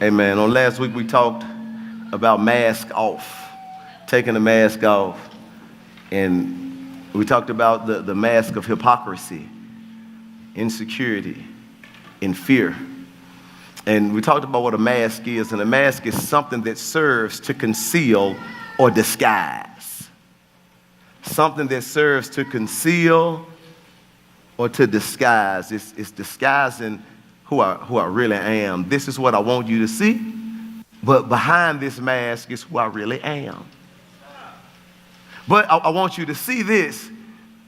Amen. On last week we talked about mask off, taking the mask off. And we talked about the mask of hypocrisy, insecurity, and fear. And we talked about what a mask is. And a mask is something that serves to conceal or disguise. Something that serves to conceal or to disguise. It's disguising who I really am. This is what I want you to see, but behind this mask is who I really am. But I want you to see this,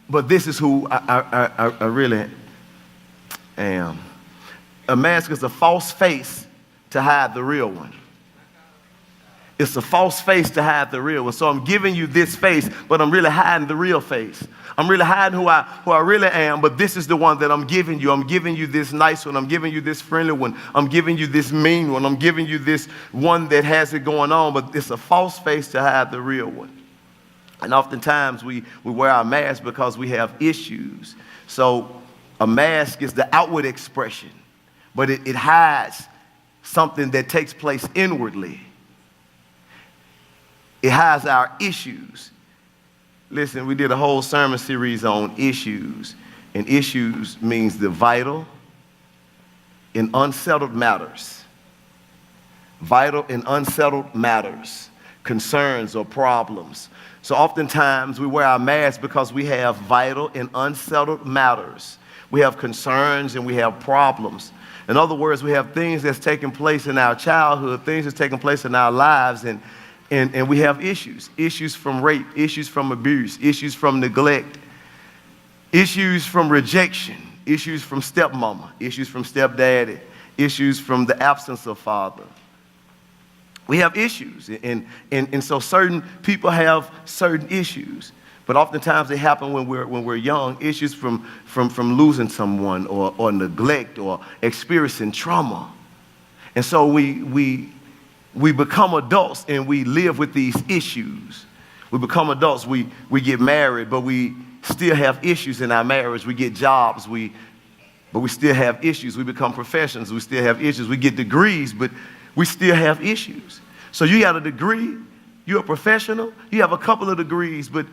but this is who I really am. A mask is a false face to hide the real one. It's a false face to hide the real one. So I'm giving you this face, but I'm really hiding the real face. I'm really hiding who I really am, but this is the one that I'm giving you. I'm giving you this nice one. I'm giving you this friendly one. I'm giving you this mean one. I'm giving you this one that has it going on, but it's a false face to hide the real one. And oftentimes we wear our mask because we have issues. So a mask is the outward expression, but it hides something that takes place inwardly. It hides our issues. Listen, we did a whole sermon series on issues, and issues means the vital and unsettled matters. Vital and unsettled matters, concerns or problems. So oftentimes we wear our masks because we have vital and unsettled matters. We have concerns and we have problems. In other words, we have things that's taking place in our childhood, things that's taking place in our lives, and we have issues from rape, issues from abuse, issues from neglect, issues from rejection, issues from stepmama, issues from stepdaddy, issues from the absence of father. We have issues, and so certain people have certain issues, but oftentimes they happen when we're young, issues from losing someone or neglect or experiencing trauma. And so we become adults and we live with these issues. We become adults, we get married, but we still have issues in our marriage. We get jobs, but we still have issues. We become professionals, we still have issues. We get degrees, but we still have issues. So you got a degree, you're a professional, you have a couple of degrees, but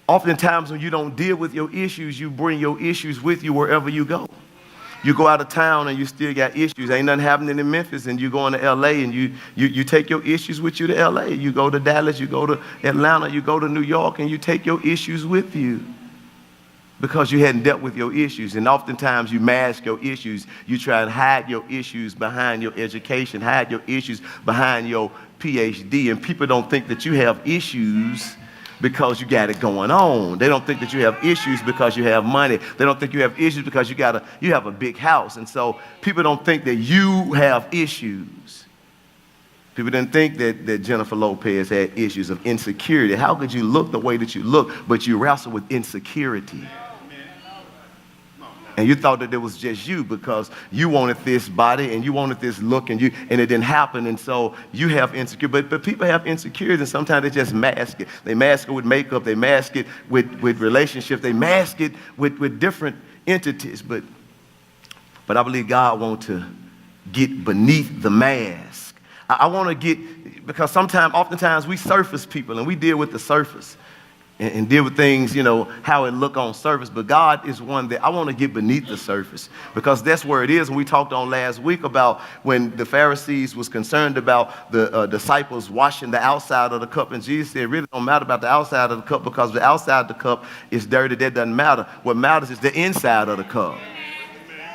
oftentimes when you don't deal with your issues, you bring your issues with you wherever you go. You go out of town and you still got issues. Ain't nothing happening in Memphis, and you go into L.A. and you take your issues with you to L.A. You go to Dallas, you go to Atlanta, you go to New York, and you take your issues with you because you hadn't dealt with your issues. And oftentimes you mask your issues. You try and hide your issues behind your education, hide your issues behind your PhD, and people don't think that you have issues because you got it going on. They don't think that you have issues because you have money. They don't think you have issues because you have a big house. And so people don't think that you have issues. People didn't think that Jennifer Lopez had issues of insecurity. How could you look the way that you look, but you wrestle with insecurity? And you thought that it was just you because you wanted this body and you wanted this look and it didn't happen. And so you have insecurity. But people have insecurities, and sometimes they just mask it. They mask it with makeup. They mask it with relationships. They mask it with different entities. But I believe God wants to get beneath the mask. I want to get, because oftentimes we surface people and we deal with the surface. And deal with things, how it look on surface. But God is one that I want to get beneath the surface, because that's where it is. And we talked on last week about when the Pharisees was concerned about the disciples washing the outside of the cup. And Jesus said, it really don't matter about the outside of the cup, because the outside of the cup is dirty. That doesn't matter. What matters is the inside of the cup.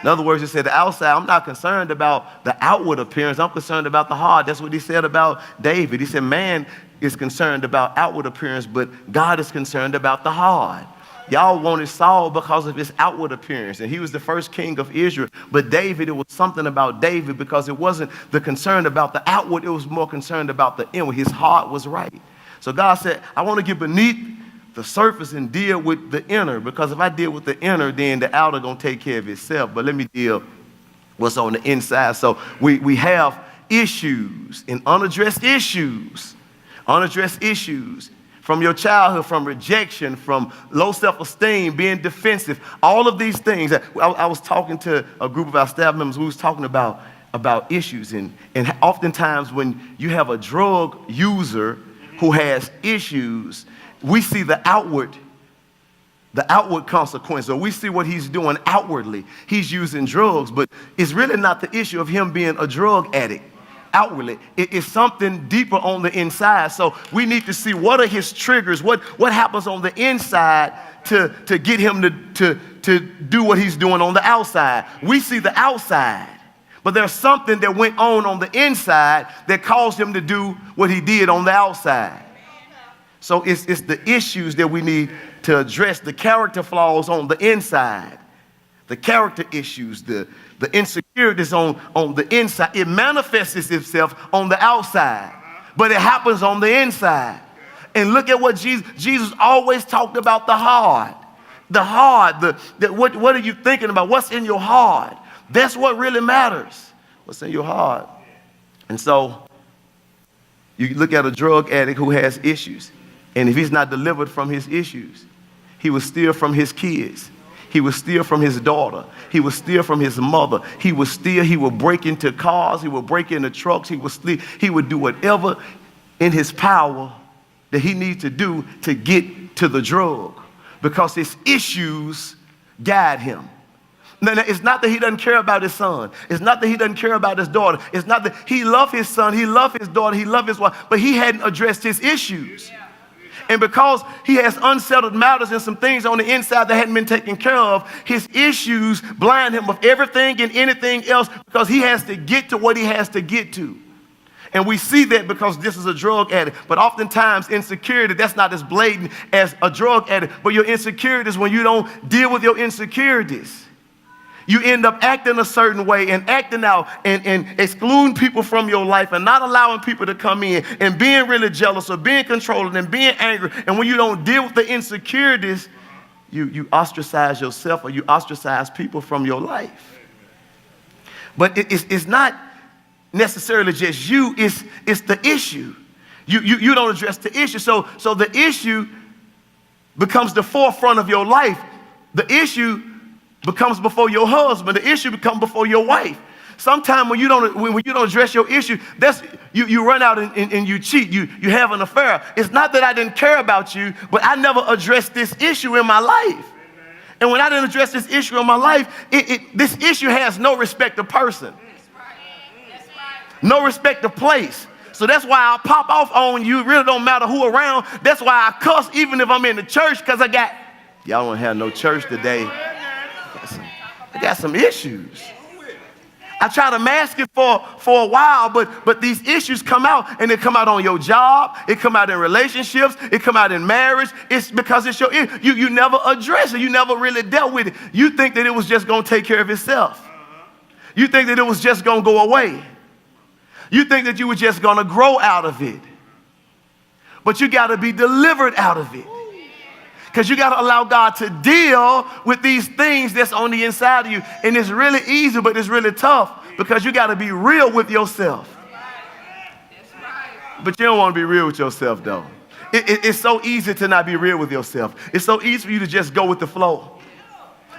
In other words, he said the outside, I'm not concerned about the outward appearance. I'm concerned about the heart. That's what he said about David. He said, man is concerned about outward appearance, but God is concerned about the heart. Y'all wanted Saul because of his outward appearance, and he was the first king of Israel. But David, it was something about David because it wasn't the concern about the outward. It was more concerned about the inward. His heart was right. So God said, I want to get beneath the surface and deal with the inner, because if I deal with the inner, then the outer going to take care of itself. But let me deal what's on the inside. So we have issues and unaddressed issues from your childhood, from rejection, from low self-esteem, being defensive, all of these things. I was talking to a group of our staff members. We was talking about about issues. And oftentimes when you have a drug user who has issues, we see the outward consequence, or we see what he's doing outwardly. He's using drugs, but it's really not the issue of him being a drug addict outwardly. It's something deeper on the inside. So we need to see what are his triggers, what happens on the inside to get him to do what he's doing on the outside. We see the outside, but there's something that went on the inside that caused him to do what he did on the outside. So it's the issues that we need to address, the character flaws on the inside, the character issues, the insecurities on the inside. It manifests itself on the outside, but it happens on the inside. And look at what Jesus always talked about: the heart. What are you thinking about? What's in your heart? That's what really matters. What's in your heart? And so you look at a drug addict who has issues, and if he's not delivered from his issues, he will steal from his kids. He would steal from his daughter. He would steal from his mother. He would steal. He would break into cars. He would break into trucks. He would steal. He would do whatever in his power that he needs to do to get to the drug, because his issues guide him. Now, it's not that he doesn't care about his son. It's not that he doesn't care about his daughter. It's not that he loved his son, he loved his daughter, he loved his wife, but he hadn't addressed his issues. And because he has unsettled matters and some things on the inside that hadn't been taken care of, his issues blind him of everything and anything else, because he has to get to what he has to get to. And we see that because this is a drug addict. But oftentimes insecurity, that's not as blatant as a drug addict. But your insecurities, when you don't deal with your insecurities, you end up acting a certain way and acting out and excluding people from your life and not allowing people to come in and being really jealous or being controlling and being angry. And when you don't deal with the insecurities, you ostracize yourself, or you ostracize people from your life. But it's not necessarily just you, it's the issue. You don't address the issue. So the issue becomes the forefront of your life. The issue becomes before your husband. The issue becomes before your wife. Sometimes when you don't address your issue, that's you run out and you cheat. You have an affair. It's not that I didn't care about you, but I never addressed this issue in my life. And when I didn't address this issue in my life, this issue has no respect of person. No respect of place. So that's why I pop off on you. It really don't matter who around. That's why I cuss even if I'm in the church, because y'all don't have no church today. I got some issues. I try to mask it for a while, but these issues come out, and they come out on your job. It come out in relationships. It come out in marriage. It's because it's you never address it. You never really dealt with it. You think that it was just going to take care of itself. You think that it was just going to go away. You think that you were just going to grow out of it. But you got to be delivered out of it. Because you got to allow God to deal with these things that's on the inside of you. And it's really easy, but it's really tough, because you got to be real with yourself. But you don't want to be real with yourself, though. It's so easy to not be real with yourself. It's so easy for you to just go with the flow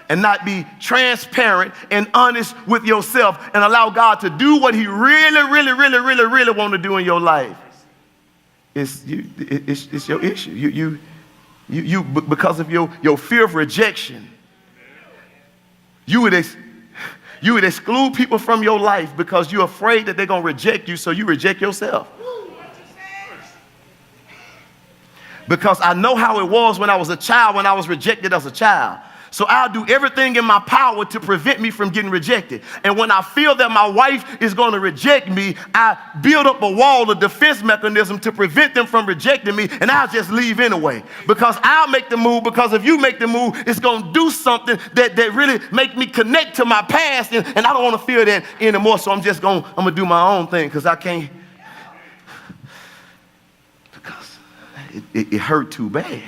and not be transparent and honest with yourself and allow God to do what he really want to do in your life. It's your issue. You because of your fear of rejection, you would exclude people from your life because you're afraid that they're going to reject you, so you reject yourself. Because I know how it was when I was a child, when I was rejected as a child. So I'll do everything in my power to prevent me from getting rejected. And when I feel that my wife is going to reject me, I build up a wall, a defense mechanism to prevent them from rejecting me, and I'll just leave anyway. Because I'll make the move, because if you make the move, it's going to do something that really make me connect to my past, and I don't want to feel that anymore, so I'm going to do my own thing, because I can't, because it hurt too bad.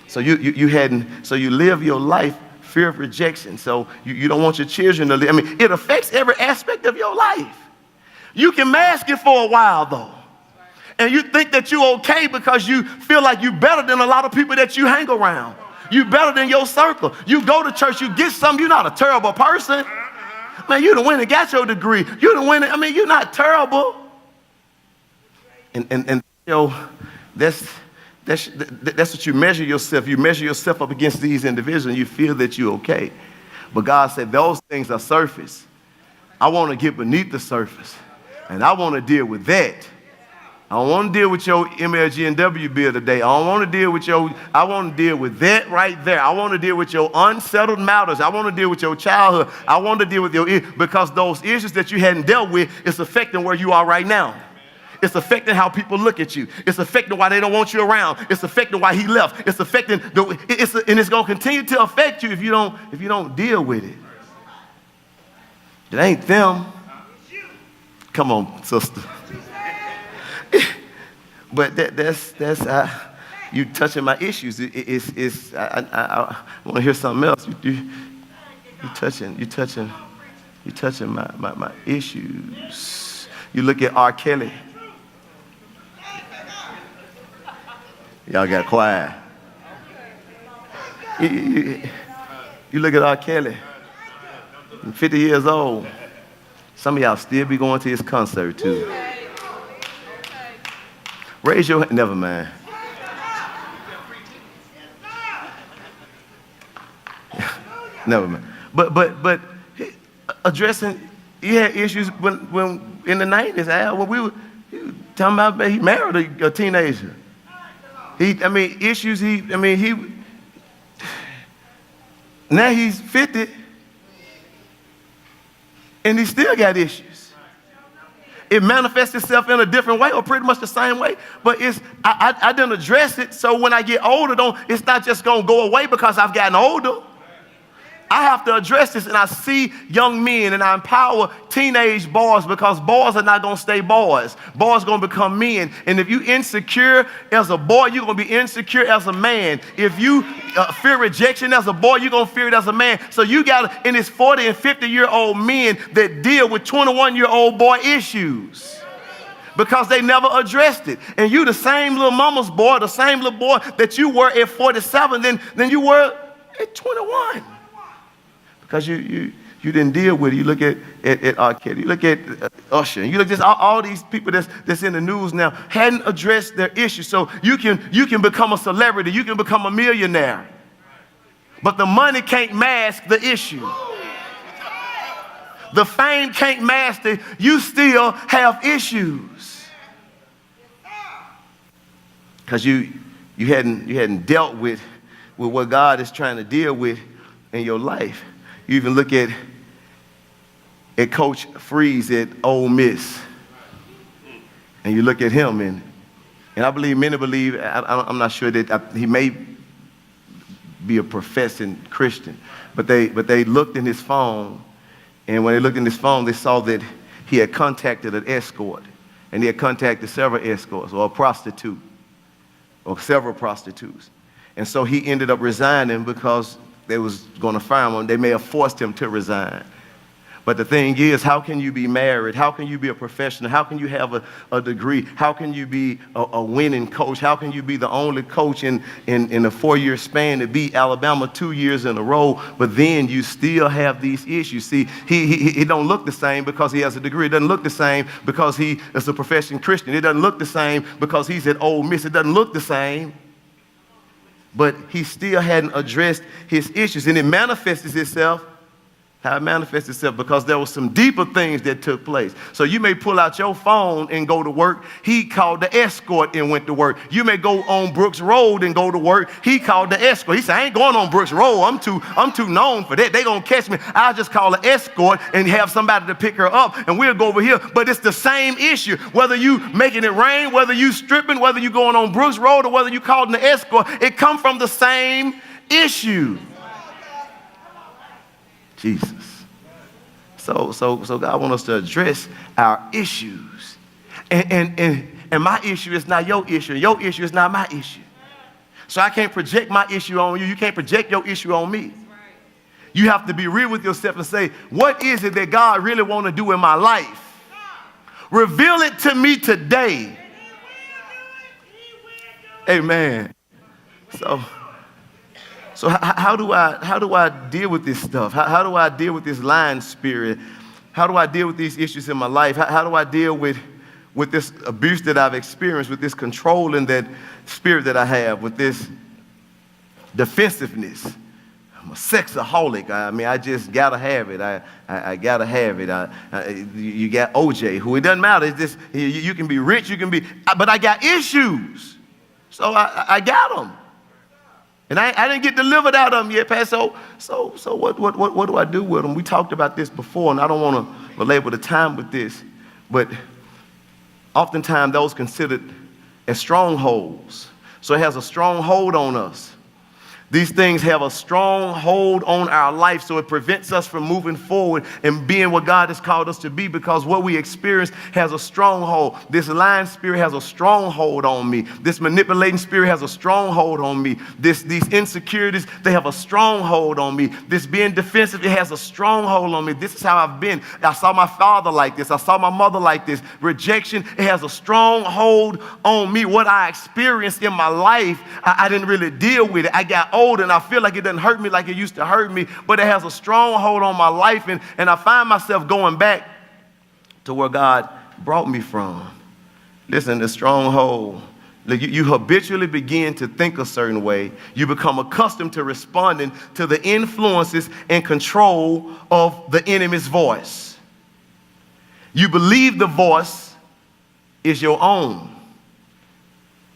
So you live your life fear of rejection. So you don't want your children to live. I mean, it affects every aspect of your life. You can mask it for a while, though. And you think that you're okay because you feel like you're better than a lot of people that you hang around. You're better than your circle. You go to church, you get something, you're not a terrible person. Man, you the one that got your degree. You the one that, I mean, you're not terrible. And you know, that's what you measure yourself. You measure yourself up against these individuals and you feel that you're okay. But God said those things are surface. I want to get beneath the surface. And I want to deal with that. I don't want to deal with your MLGNW bill today. I don't want to deal with I want to deal with that right there. I want to deal with your unsettled matters. I want to deal with your childhood. I want to deal with because those issues that you hadn't dealt with is affecting where you are right now. It's affecting how people look at you. It's affecting why they don't want you around. It's affecting why he left. It's affecting, and it's going to continue to affect you if you don't deal with it. It ain't them. Come on, sister. But that's you touching my issues. I want to hear something else. You touching my issues. You look at R. Kelly. Y'all got quiet. You look at R. Kelly. 50 years old. Some of y'all still be going to his concert too. Raise your hand. Never mind. Never mind. But addressing, he had issues when in the 90s, Al, when we were talking about he married a teenager. Now he's 50 and he still got issues. It manifests itself in a different way or pretty much the same way, but I didn't address it, so when I get older, it's not just going to go away because I've gotten older. I have to address this, and I see young men, and I empower teenage boys because boys are not going to stay boys. Boys are going to become men, and if you're insecure as a boy, you're going to be insecure as a man. If you fear rejection as a boy, you're going to fear it as a man. So you got, and it's 40 and 50-year-old men that deal with 21-year-old boy issues because they never addressed it. And you the same little mama's boy, the same little boy that you were at 47 than you were at 21. Because you didn't deal with it. You look at R. Kelly. You look at Usher. You look at all these people that's in the news now hadn't addressed their issues. So you can become a celebrity. You can become a millionaire. But the money can't mask the issue. The fame can't mask it. You still have issues. Because you hadn't dealt with what God is trying to deal with in your life. You even look at Coach Freeze at Ole Miss, and you look at him, and I believe many believe, I'm not sure that he may be a professing Christian, but they looked in his phone, and when they looked in his phone, they saw that he had contacted an escort, and he had contacted several escorts or a prostitute or several prostitutes, and so he ended up resigning because they was going to fire him. They may have forced him to resign. But the thing is, how can you be married? How can you be a professional? How can you have a degree? How can you be a winning coach? How can you be the only coach in a 4-year span to beat Alabama 2 years in a row, but then you still have these issues? See, he don't look the same because he has a degree. It doesn't look the same because he is a professional Christian. It doesn't look the same because he's at Ole Miss. It doesn't look the same. But he still hadn't addressed his issues. And it manifests itself, how it manifests itself, because there were some deeper things that took place. So you may pull out your phone and go to work. He called the escort and went to work. You may go on Brooks Road and go to work. He called the escort. He said, I ain't going on Brooks Road. I'm too known for that. They gonna catch me. I'll just call an escort and have somebody to pick her up, and we'll go over here. But it's the same issue. Whether you making it rain, whether you stripping, whether you going on Brooks Road, or whether you calling the escort, it come from the same issue. Jesus. So God wants us to address our issues. And my issue is not your issue. Your issue is not my issue. So I can't project my issue on you. You can't project your issue on me. You have to be real with yourself and say, what is it that God really want to do in my life? Reveal it to me today. So So how do I deal with this stuff? How do I deal with this lying spirit? How do I deal with these issues in my life? How do I deal with this abuse that I've experienced, with this control and that spirit that I have, with this defensiveness? I'm a sexaholic. I mean, I just gotta have it. I gotta have it. You got OJ, who it doesn't matter. It's just, you can be rich, you can be, but I got issues. So I got them. And I didn't get delivered out of them yet, Pastor. So what do I do with them? We talked about this before, and I don't want to belabor the time with this, but oftentimes those considered as strongholds. So it has a strong hold on us. These things have a strong hold on our life, so it prevents us from moving forward and being what God has called us to be, because what we experience has a stronghold. This lying spirit has a stronghold on me. This manipulating spirit has a stronghold on me. These insecurities, they have a stronghold on me. This being defensive, it has a stronghold on me. This is how I've been. I saw my father like this. I saw my mother like this. Rejection, it has a stronghold on me. What I experienced in my life, I didn't really deal with it. I got old and I feel like it doesn't hurt me like it used to hurt me, but it has a stronghold on my life, and I find myself going back to where God brought me from. Listen, the stronghold, you habitually begin to think a certain way. You become accustomed to responding to the influences and control of the enemy's voice. You believe the voice is your own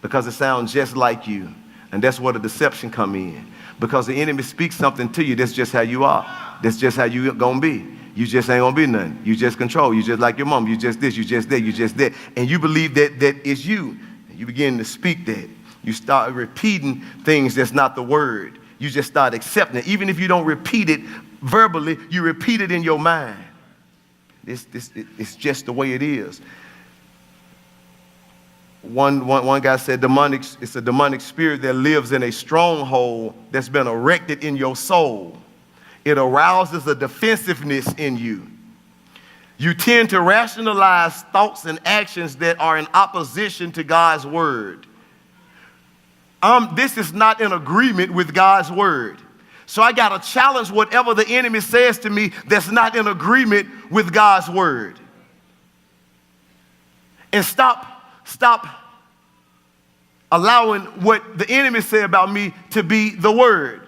because it sounds just like you. And that's where the deception come in. Because the enemy speaks something to you, that's just how you are. That's just how you gonna be. You just ain't gonna be nothing. You just control. You just like your mom. You just this, you just that, you just that. And you believe that is you. You begin to speak that. You start repeating things that's not the word. You just start accepting it. Even if you don't repeat it verbally, you repeat it in your mind. It's just the way it is. One guy said it's a demonic spirit that lives in a stronghold that's been erected in your soul. It arouses a defensiveness in you. You tend to rationalize thoughts and actions that are in opposition to God's word. This is not in agreement with God's word. So I got to challenge whatever the enemy says to me that's not in agreement with God's word. And stop allowing what the enemy said about me to be the word,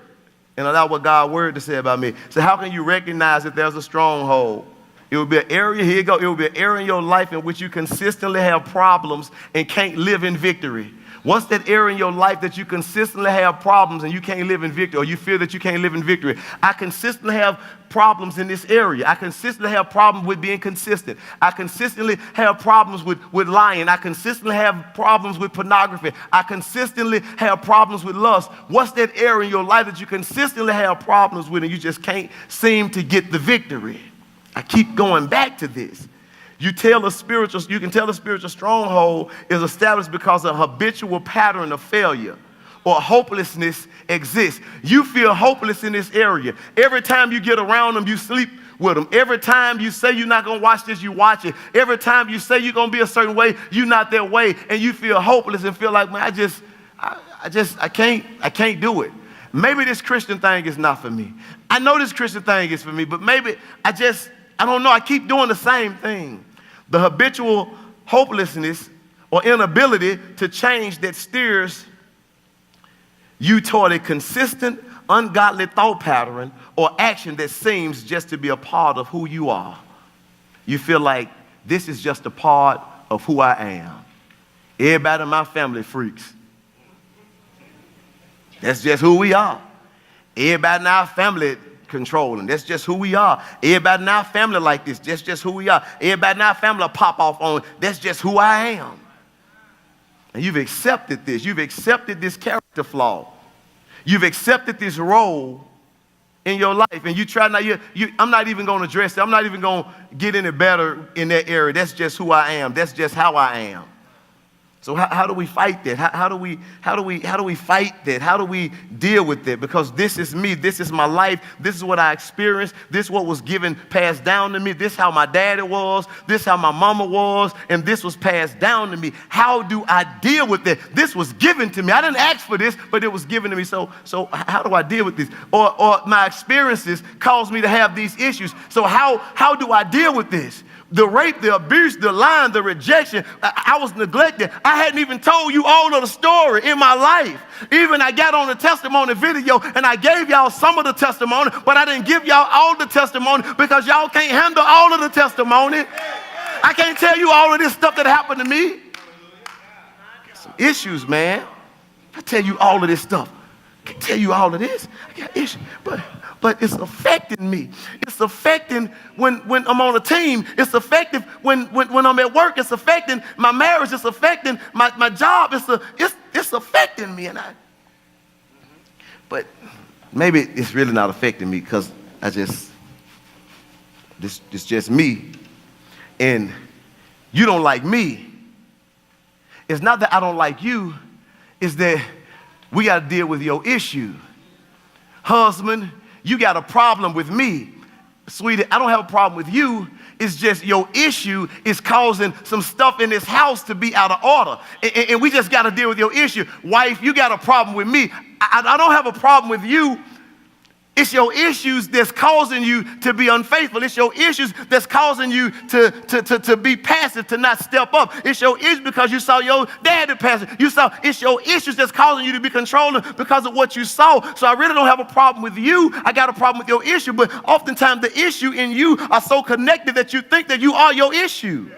and allow what God's word to say about me. So how can you recognize that there's a stronghold? It will be an area, here you go, it will be an area in your life in which you consistently have problems and can't live in victory. What's that area in your life that you consistently have problems and you can't live in victory, or you feel that you can't live in victory? I consistently have problems in this area. I consistently have problems with being consistent. I consistently have problems with lying. I consistently have problems with pornography. I consistently have problems with lust. What's that area in your life that you consistently have problems with and you just can't seem to get the victory? I keep going back to this. You can tell a spiritual stronghold is established because a habitual pattern of failure or hopelessness exists. You feel hopeless in this area. Every time you get around them, you sleep with them. Every time you say you're not going to watch this, you watch it. Every time you say you're going to be a certain way, you're not that way. And you feel hopeless and feel like, man, I can't do it. Maybe this Christian thing is not for me. I know this Christian thing is for me, but maybe I don't know. I keep doing the same thing. The habitual hopelessness or inability to change that steers you toward a consistent, ungodly thought pattern or action that seems just to be a part of who you are. You feel like this is just a part of who I am. Everybody in my family freaks. That's just who we are. Everybody in our family controlling. That's just who we are. Everybody in our family like this. That's just who we are. Everybody in our family pop off on. That's just who I am. And you've accepted this. You've accepted this character flaw. You've accepted this role in your life. And you try not, I'm not even going to address it. I'm not even going to get any better in that area. That's just who I am. That's just how I am. So how do we fight that? How do we fight that? How do we deal with that? Because this is me. This is my life. This is what I experienced. This is what was given, passed down to me. This is how my daddy was. This is how my mama was. And this was passed down to me. How do I deal with that? This was given to me. I didn't ask for this, but it was given to me. So how do I deal with this? Or my experiences caused me to have these issues. So how do I deal with this? The rape, the abuse, the lying, the rejection. I was neglected. I hadn't even told you all of the story in my life. Even I got on the testimony video and I gave y'all some of the testimony, but I didn't give y'all all the testimony because y'all can't handle all of the testimony. I can't tell you all of this stuff that happened to me. Some issues, man. I tell you all of this stuff. I can tell you all of this. I got issues, but it's affecting me. It's affecting when I'm on a team. It's affecting when I'm at work. It's affecting my marriage. It's affecting my job. It's affecting me. But maybe it's really not affecting me because this just me. And you don't like me. It's not that I don't like you. It's that we got to deal with your issue. Husband, you got a problem with me. Sweetie, I don't have a problem with you. It's just your issue is causing some stuff in this house to be out of order. And we just got to deal with your issue. Wife, you got a problem with me. I don't have a problem with you. It's your issues that's causing you to be unfaithful. It's your issues that's causing you to be passive, to not step up. It's your issue because you saw your daddy passive. It's your issues that's causing you to be controlling because of what you saw. So I really don't have a problem with you. I got a problem with your issue. But oftentimes the issue in you are so connected that you think that you are your issue.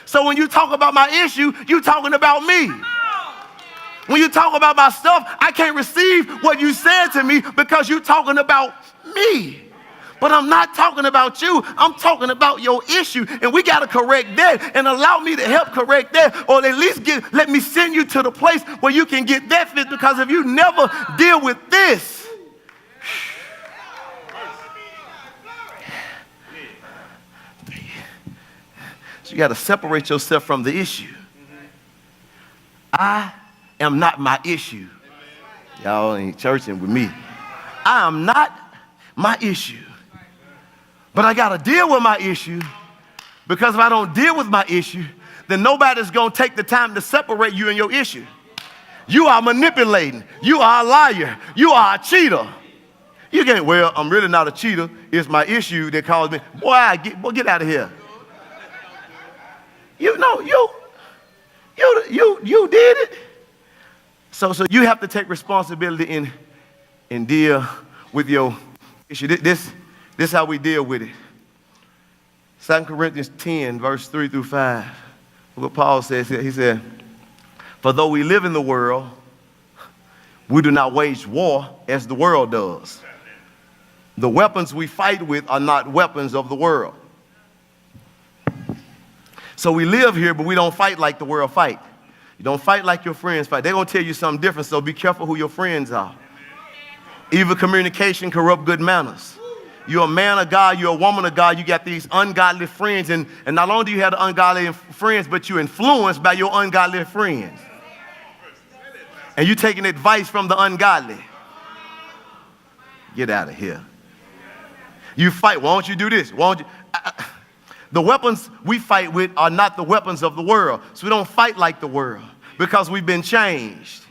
So when you talk about my issue, you're talking about me. When you talk about my stuff, I can't receive what you said to me because you're talking about me. But I'm not talking about you. I'm talking about your issue. And we got to correct that and allow me to help correct that, or at least let me send you to the place where you can get that fit, because if you never deal with this, so you got to separate yourself from the issue. I am not my issue. Y'all ain't churching with me. I am not my issue. But I got to deal with my issue, because if I don't deal with my issue, then nobody's going to take the time to separate you and your issue. You are manipulating. You are a liar. You are a cheater. You can't, well, I'm really not a cheater. It's my issue that caused me. Boy, get out of here. You know, you did it. So you have to take responsibility and deal with your issue. This is how we deal with it. 2 Corinthians 10, verse 3 through 5. What Paul says here, he said, for though we live in the world, we do not wage war as the world does. The weapons we fight with are not weapons of the world. So we live here, but we don't fight like the world fight. You don't fight like your friends fight. They're going to tell you something different, so be careful who your friends are. Evil communication corrupt good manners. You're a man of God, you're a woman of God, you got these ungodly friends, and not only do you have the ungodly friends, but you're influenced by your ungodly friends. And you're taking advice from the ungodly. Get out of here. You fight, why don't you do this? Why don't you? The weapons we fight with are not the weapons of the world. So we don't fight like the world because we've been changed.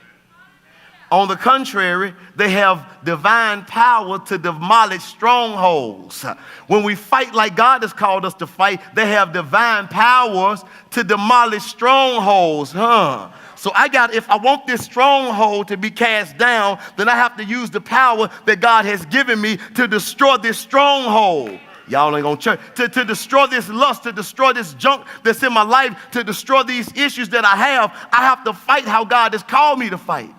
On the contrary, they have divine power to demolish strongholds. When we fight like God has called us to fight, they have divine powers to demolish strongholds. So if I want this stronghold to be cast down, then I have to use the power that God has given me to destroy this stronghold. Y'all ain't gonna church. To destroy this lust, to destroy this junk that's in my life, to destroy these issues that I have to fight how God has called me to fight.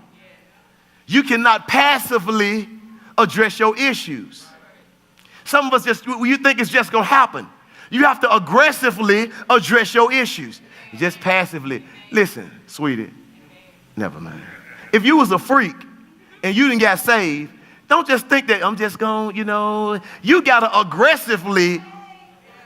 You cannot passively address your issues. Some of us you think it's just gonna happen. You have to aggressively address your issues. Just passively. Listen, sweetie, never mind. If you was a freak and you didn't get saved, don't just think that I'm just going, you got to aggressively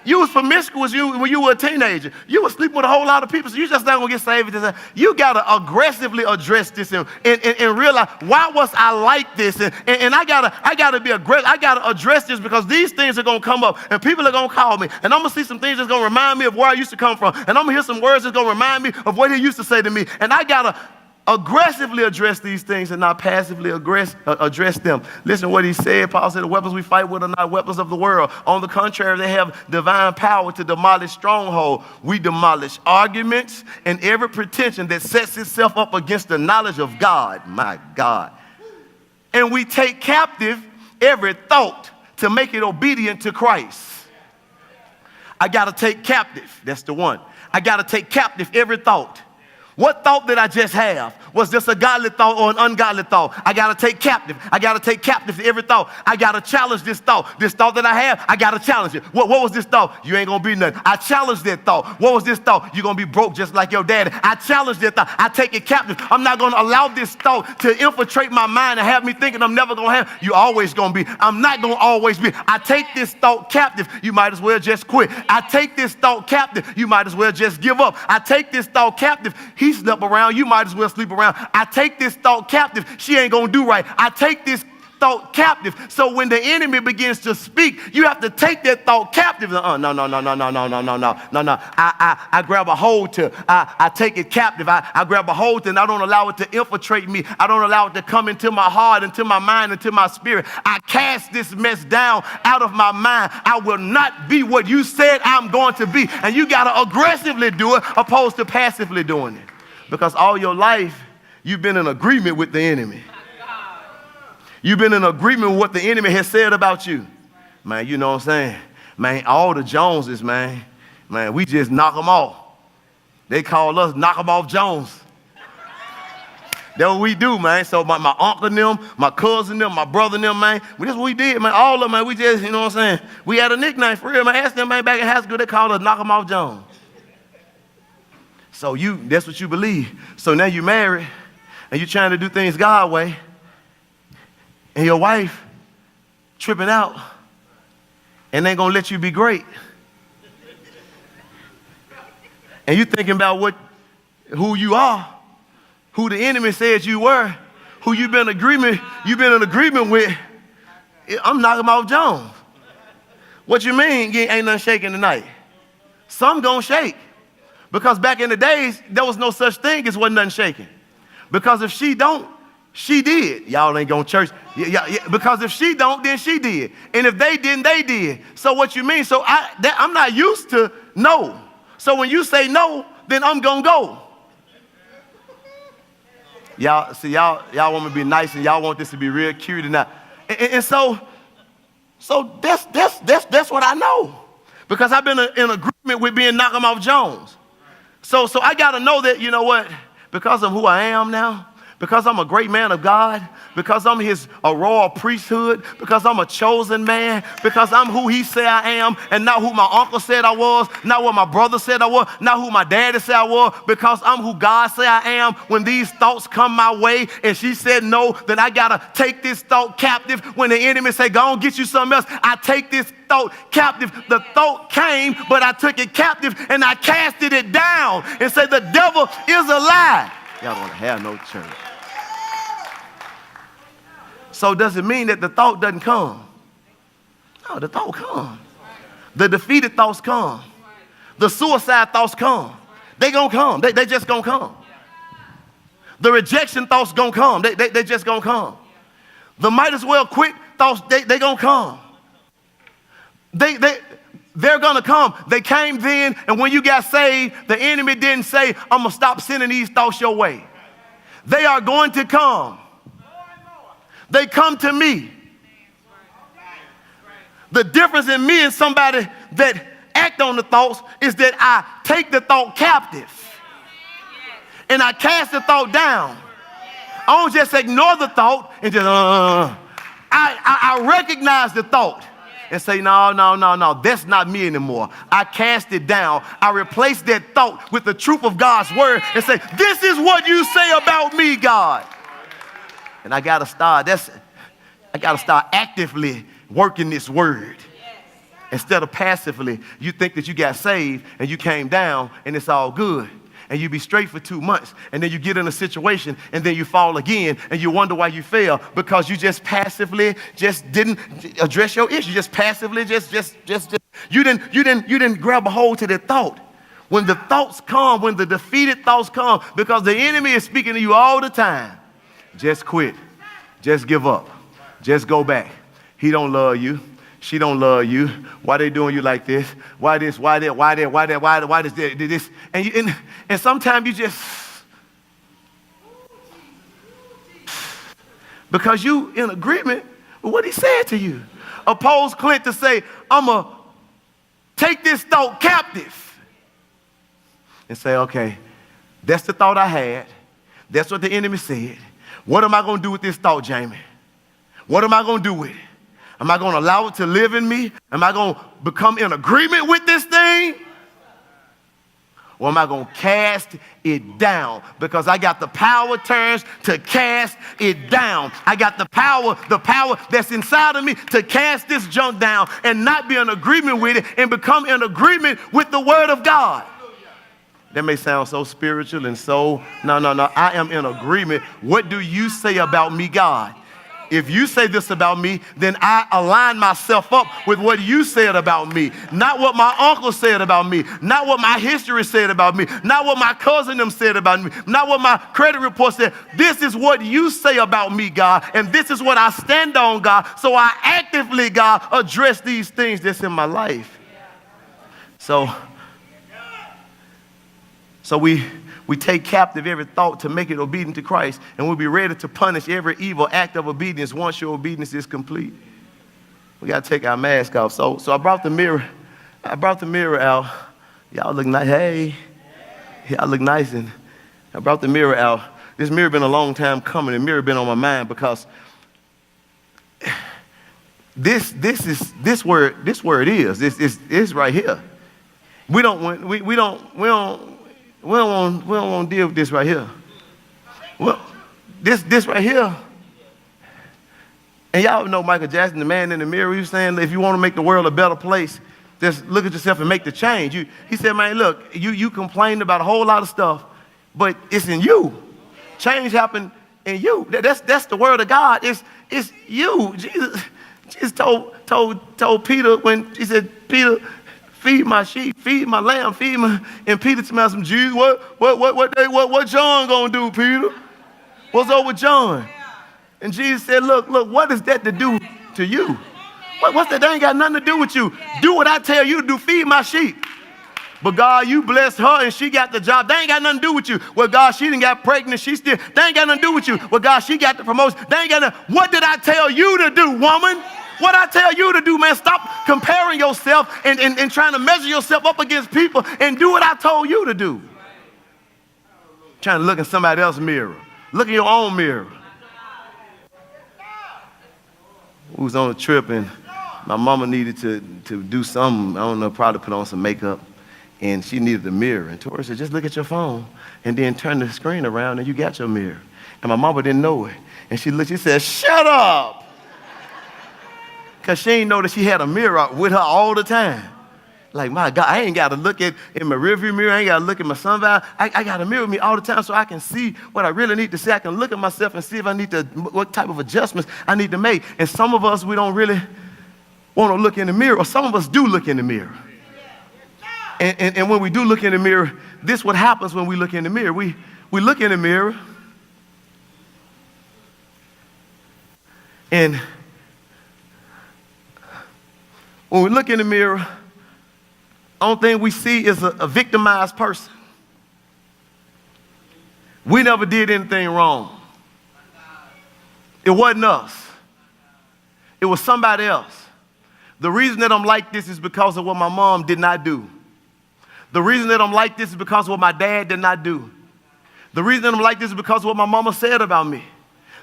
You was promiscuous when you were a teenager. You were sleeping with a whole lot of people, so you just not going to get saved. You got to aggressively address this and realize, why was I like this? And I gotta be aggressive. I got to address this because these things are going to come up and people are going to call me. And I'm going to see some things that's going to remind me of where I used to come from. And I'm going to hear some words that's going to remind me of what he used to say to me. And I got to aggressively address these things and not passively address them. Listen to what he said. Paul said, the weapons we fight with are not weapons of the world. On the contrary, they have divine power to demolish strongholds. We demolish arguments and every pretension that sets itself up against the knowledge of God. My God. And we take captive every thought to make it obedient to Christ. I got to take captive. That's the one. I got to take captive every thought. What thought did I just have? Was this a godly thought or an ungodly thought? I got to take captive. I got to take captive every thought. I got to challenge this thought. This thought that I have, I got to challenge it. What was this thought? You ain't going to be nothing. I challenge that thought. What was this thought? You're going to be broke just like your daddy. I challenge that thought. I take it captive. I'm not going to allow this thought to infiltrate my mind and have me thinking I'm never going to have. You're always going to be. I'm not going to always be. I take this thought captive. You might as well just quit. I take this thought captive. You might as well just give up. I take this thought captive. He slept around, you might as well sleep around. I take this thought captive. She ain't gonna do right. I take this thought captive. So when the enemy begins to speak, you have to take that thought captive. No. I grab a hold to. I take it captive. I grab a hold to, and I don't allow it to infiltrate me. I don't allow it to come into my heart, into my mind, into my spirit. I cast this mess down out of my mind. I will not be what you said I'm going to be. And you got to aggressively do it opposed to passively doing it. Because all your life, you've been in agreement with the enemy. You've been in agreement with what the enemy has said about you. Man, you know what I'm saying? Man, all the Joneses, man, we just knock them off. They call us knock them off Jones. That's what we do, man. So my uncle and them, my cousin and them, my brother and them, man, that's what we did, man. All of them, man, we just, you know what I'm saying? We had a nickname for real, man. Ask them, man, back in high school, they called us knock them off Jones. So that's what you believe. So now you're married and you're trying to do things God's way, and your wife tripping out and ain't gonna let you be great. And you thinking about who you are, who the enemy said you were, who you've been in agreement with. I'm knocking off Jones. What you mean ain't nothing shaking tonight? Some gonna shake. Because back in the days, there was no such thing as wasn't nothing shaking. Because if she don't, she did. Y'all ain't going to church. Yeah. Because if she don't, then she did. And if they didn't, they did. So what you mean? So I'm not used to no. So when you say no, then I'm going to go. Y'all want me to be nice and y'all want this to be real cute and that. And so that's what I know. Because I've been in agreement with being knocking off Jones. So I got to know that, you know what, because of who I am now, because I'm a great man of God, because I'm a royal priesthood, because I'm a chosen man, because I'm who he said I am and not who my uncle said I was, not what my brother said I was, not who my daddy said I was, because I'm who God said I am. When these thoughts come my way and she said no, then I got to take this thought captive. When the enemy say, go on, get you something else, I take this thought captive. The thought came, but I took it captive and I casted it down and said, the devil is a lie. Y'all don't have no church. So does it mean that the thought doesn't come? No, the thought comes. The defeated thoughts come. The suicide thoughts come. They gonna come. They just gonna come. The rejection thoughts gonna come. They just gonna come. The might as well quit thoughts, they gonna come. They're gonna come. They came then, and when you got saved, the enemy didn't say, I'm gonna stop sending these thoughts your way. They are going to come. They come to me. The difference in me and somebody that act on the thoughts is that I take the thought captive and I cast the thought down. I don't just ignore the thought and just, I recognize the thought and say, no, that's not me anymore. I cast it down. I replace that thought with the truth of God's word and say, this is what you say about me, God. And I got to start actively working this word. Instead of passively, you think that you got saved and you came down and it's all good. And you be straight for 2 months, and then you get in a situation, and then you fall again, and you wonder why you fell, because you just passively just didn't address your issue. Just passively, you didn't grab a hold to the thought. When the thoughts come, when the defeated thoughts come, because the enemy is speaking to you all the time, just quit, just give up, just go back. He don't love you. She don't love you. Why they doing you like this? Why this? Why that? Why that? Why that? Why this? And sometimes you just, because you in agreement with what he said to you. Oppose Clint to say, I'm going to take this thought captive. And say, okay, that's the thought I had. That's what the enemy said. What am I going to do with this thought, Jamie? What am I going to do with it? Am I going to allow it to live in me? Am I going to become in agreement with this thing? Or am I going to cast it down? Because I got the power turns to cast it down. I got the power that's inside of me to cast this junk down and not be in agreement with it and become in agreement with the word of God. That may sound so spiritual and so, no. I am in agreement. What do you say about me, God? If you say this about me, then I align myself up with what you said about me. Not what my uncle said about me. Not what my history said about me. Not what my cousin them said about me. Not what my credit report said. This is what you say about me, God. And this is what I stand on, God. So I actively, God, address these things that's in my life. So we take captive every thought to make it obedient to Christ, and we'll be ready to punish every evil act of obedience once your obedience is complete. We got to take our mask off. So I brought the mirror. Out. Y'all look nice. Hey, y'all look nice. And I brought the mirror out. This mirror been a long time coming. The mirror been on my mind because this where it is. This right here. We don't want to deal with this right here. Well, this right here. And y'all know Michael Jackson, the man in the mirror. He was saying, if you want to make the world a better place, just look at yourself and make the change. He said, man, look, you complained about a whole lot of stuff, but it's in you. Change happened in you. That's the word of God. It's you. Jesus told Peter when he said, Peter, feed my sheep, feed my lamb, feed my. And Peter told him, Jesus, what John gonna do, Peter? What's up with John? And Jesus said, look, what is that to do to you? What's that? That ain't got nothing to do with you. Do what I tell you to do. Feed my sheep. But God, you blessed her and she got the job. That ain't got nothing to do with you. Well, God, she didn't got pregnant. She still. That ain't got nothing to do with you. Well, God, she got the promotion. That ain't got nothing. What did I tell you to do, woman? What I tell you to do, man, stop comparing yourself and trying to measure yourself up against people and do what I told you to do. Trying to look in somebody else's mirror. Look in your own mirror. We was on a trip and my mama needed to do something. I don't know, probably put on some makeup. And she needed a mirror. And Tori said, just look at your phone and then turn the screen around and you got your mirror. And my mama didn't know it. And she looked, she said, shut up. Because she didn't know that she had a mirror with her all the time. Like, my God, I ain't got to look in my rearview mirror. I ain't got to look at my sunvisor. I got a mirror with me all the time so I can see what I really need to see. I can look at myself and see if I need to, what type of adjustments I need to make. And some of us, we don't really want to look in the mirror, or some of us do look in the mirror. And when we do look in the mirror, this is what happens when we look in the mirror. We look in the mirror, and when we look in the mirror, the only thing we see is a victimized person. We never did anything wrong. It wasn't us. It was somebody else. The reason that I'm like this is because of what my mom did not do. The reason that I'm like this is because of what my dad did not do. The reason that I'm like this is because of what my mama said about me.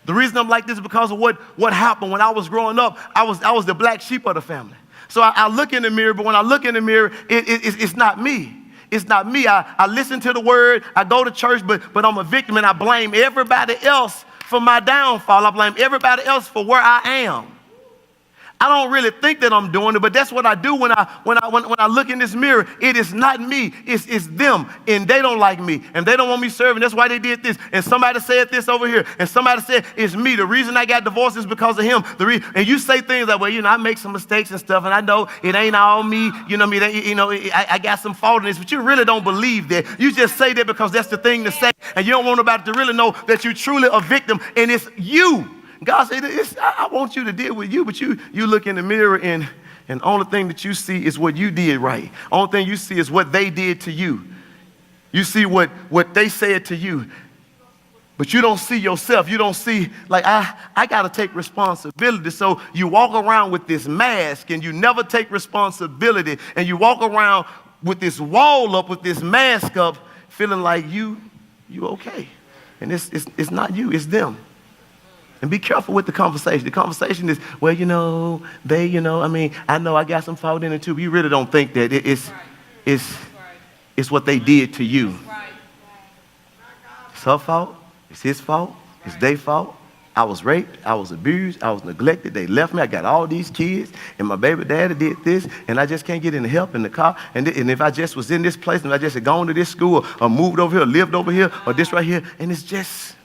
The reason I'm like this is because of what happened when I was growing up. I was the black sheep of the family. So I look in the mirror, but when I look in the mirror, it's not me. It's not me. I listen to the word. I go to church, but I'm a victim, and I blame everybody else for my downfall. I blame everybody else for where I am. I don't really think that I'm doing it, but that's what I do when I look in this mirror. It is not me, it's them, and they don't like me, and they don't want me serving. That's why they did this, and somebody said this over here, and somebody said it's me. The reason I got divorced is because of him. And you say things like, well, I make some mistakes and stuff, and I know it ain't all me. I got some fault in this, but you really don't believe that. You just say that because that's the thing to say, and you don't want nobody to really know that you're truly a victim, and it's you. God said, I want you to deal with you, but you look in the mirror and the only thing that you see is what you did right. Only thing you see is what they did to you. You see what they said to you, but you don't see yourself. You don't see, like, I got to take responsibility. So you walk around with this mask and you never take responsibility, and you walk around with this wall up, with this mask up, feeling like you okay. And it's not you, it's them. And be careful with the conversation. The conversation is, well, I know I got some fault in it too. But you really don't think that it's what they did to you. It's her fault. It's his fault. It's their fault. I was raped. I was abused. I was neglected. They left me. I got all these kids. And my baby daddy did this. And I just can't get any help in the car. And if I just was in this place, and I just had gone to this school or moved over here or lived over here or this right here, and it's just...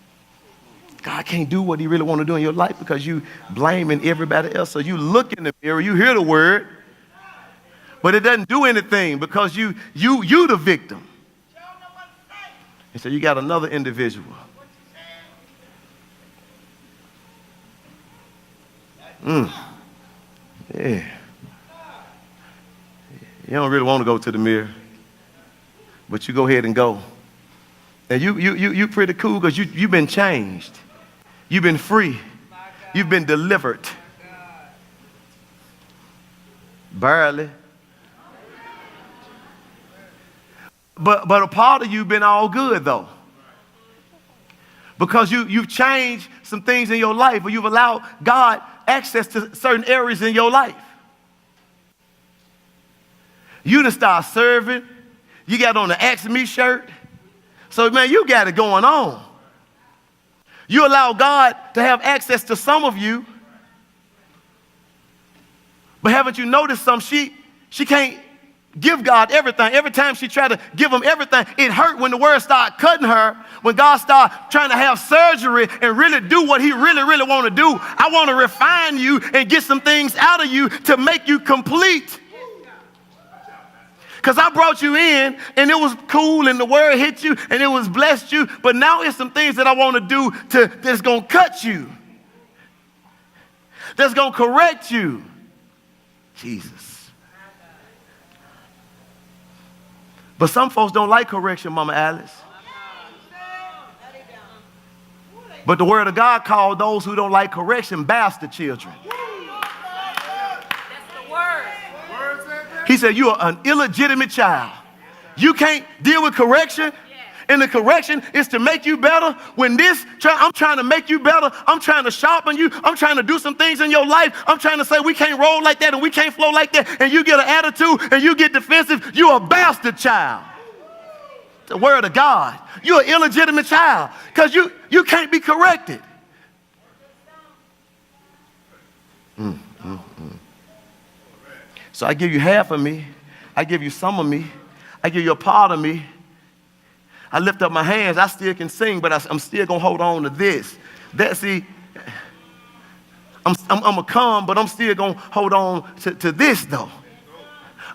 God can't do what he really want to do in your life because you blaming everybody else. So you look in the mirror, you hear the word, but it doesn't do anything because you the victim. And so you got another individual. Yeah. You don't really want to go to the mirror, but you go ahead and go. And you pretty cool because you've been changed. You've been free. You've been delivered. Barely. But a part of you been all good though. Because you've changed some things in your life, or you've allowed God access to certain areas in your life. You done start serving. You got on the Ask Me shirt. So, man, you got it going on. You allow God to have access to some of you. But haven't you noticed she can't give God everything. Every time she tried to give him everything, it hurt when the word started cutting her, when God started trying to have surgery and really do what he really, really want to do. I want to refine you and get some things out of you to make you complete. Because I brought you in and it was cool and the word hit you and it was blessed you. But now it's some things that I want to do that's going to cut you. That's going to correct you. Jesus. But some folks don't like correction, Mama Alice. But the word of God called those who don't like correction bastard children. He said, you are an illegitimate child. You can't deal with correction. And the correction is to make you better. When I'm trying to make you better. I'm trying to sharpen you. I'm trying to do some things in your life. I'm trying to say we can't roll like that and we can't flow like that. And you get an attitude and you get defensive. You're a bastard child. The word of God. You're an illegitimate child because you can't be corrected. So I give you half of me. I give you some of me. I give you a part of me. I lift up my hands. I still can sing, but I'm still going to hold on to this. I'm going to come, but I'm still going to hold on to this, though.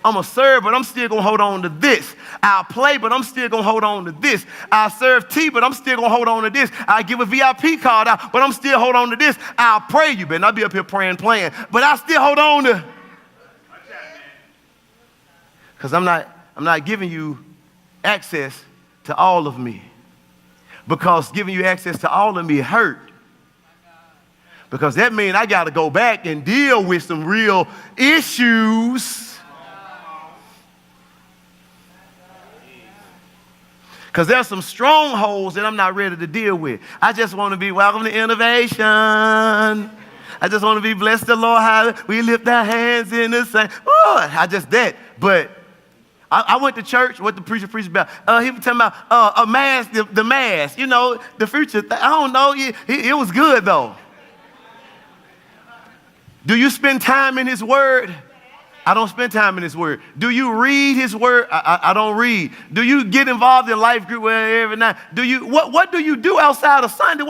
I'm going to serve, but I'm still going to hold on to this. I'll play, but I'm still going to hold on to this. I'll serve tea, but I'm still going to hold on to this. I'll give a VIP card out, but I'm still hold on to this. I'll pray. You better not be up here praying, but I still hold on to. Because I'm not giving you access to all of me. Because giving you access to all of me hurt. Because that means I got to go back and deal with some real issues. Because there's some strongholds that I'm not ready to deal with. I just want to be welcome to innovation. I just want to be blessed the Lord. How we lift our hands in the same. Oh, I just that. But I went to church. What the preacher preached about? He was talking about a mass, the mass. You know, the future. I don't know. It was good though. Do you spend time in his word? I don't spend time in his word. Do you read his word? I don't read. Do you get involved in life group every night? What do you do outside of Sunday?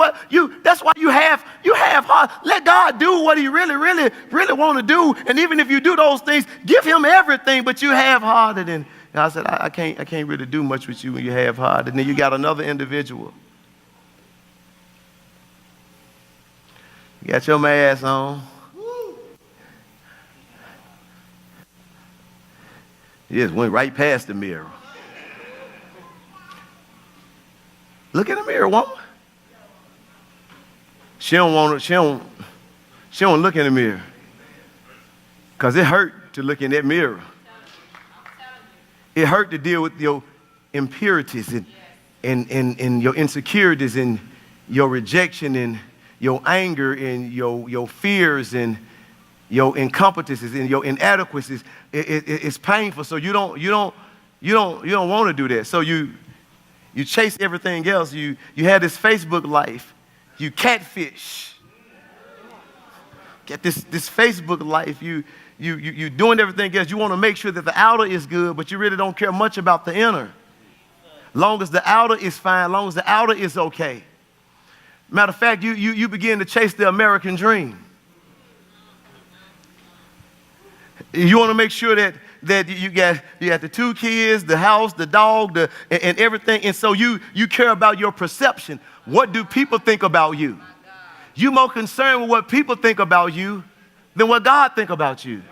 That's why you have heart. Let God do what he really want to do. And even if you do those things, give him everything, but you half-hearted. And I said, I can't really do much with you when you half-hearted. And then you got another individual. You got your mask on. You just went right past the mirror. Look in the mirror, woman. She don't look in the mirror. Because it hurt to look in that mirror. It hurt to deal with your impurities and your insecurities and your rejection and your anger and your fears and your incompetencies and your inadequacies. It's painful. So you don't want to do that. So you chase everything else. You have this Facebook life. You catfish. Get this Facebook life. You doing everything else. You want to make sure that the outer is good, but you really don't care much about the inner. Long as the outer is fine, long as the outer is okay. Matter of fact, you begin to chase the American dream. You want to make sure that you got the 2 kids, the house, the dog, and everything. And so you care about your perception. What do people think about you? You're more concerned with what people think about you than what God think about you.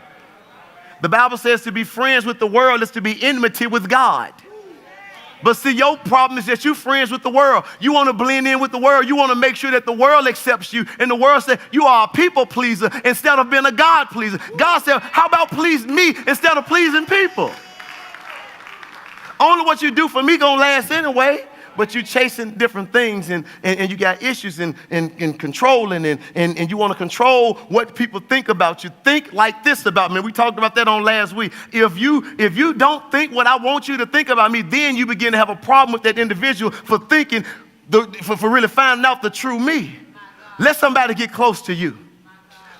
The Bible says to be friends with the world is to be enmity with God. But see, your problem is that you're friends with the world. You want to blend in with the world. You want to make sure that the world accepts you. And the world says you are a people pleaser instead of being a God pleaser. God said, how about please me instead of pleasing people? Only what you do for me going to last anyway. But you chasing different things and you got issues and controlling and you want to control what people think about you. Think like this about me. We talked about that on last week. If you don't think what I want you to think about me, then you begin to have a problem with that individual for thinking, for really finding out the true me. Let somebody get close to you.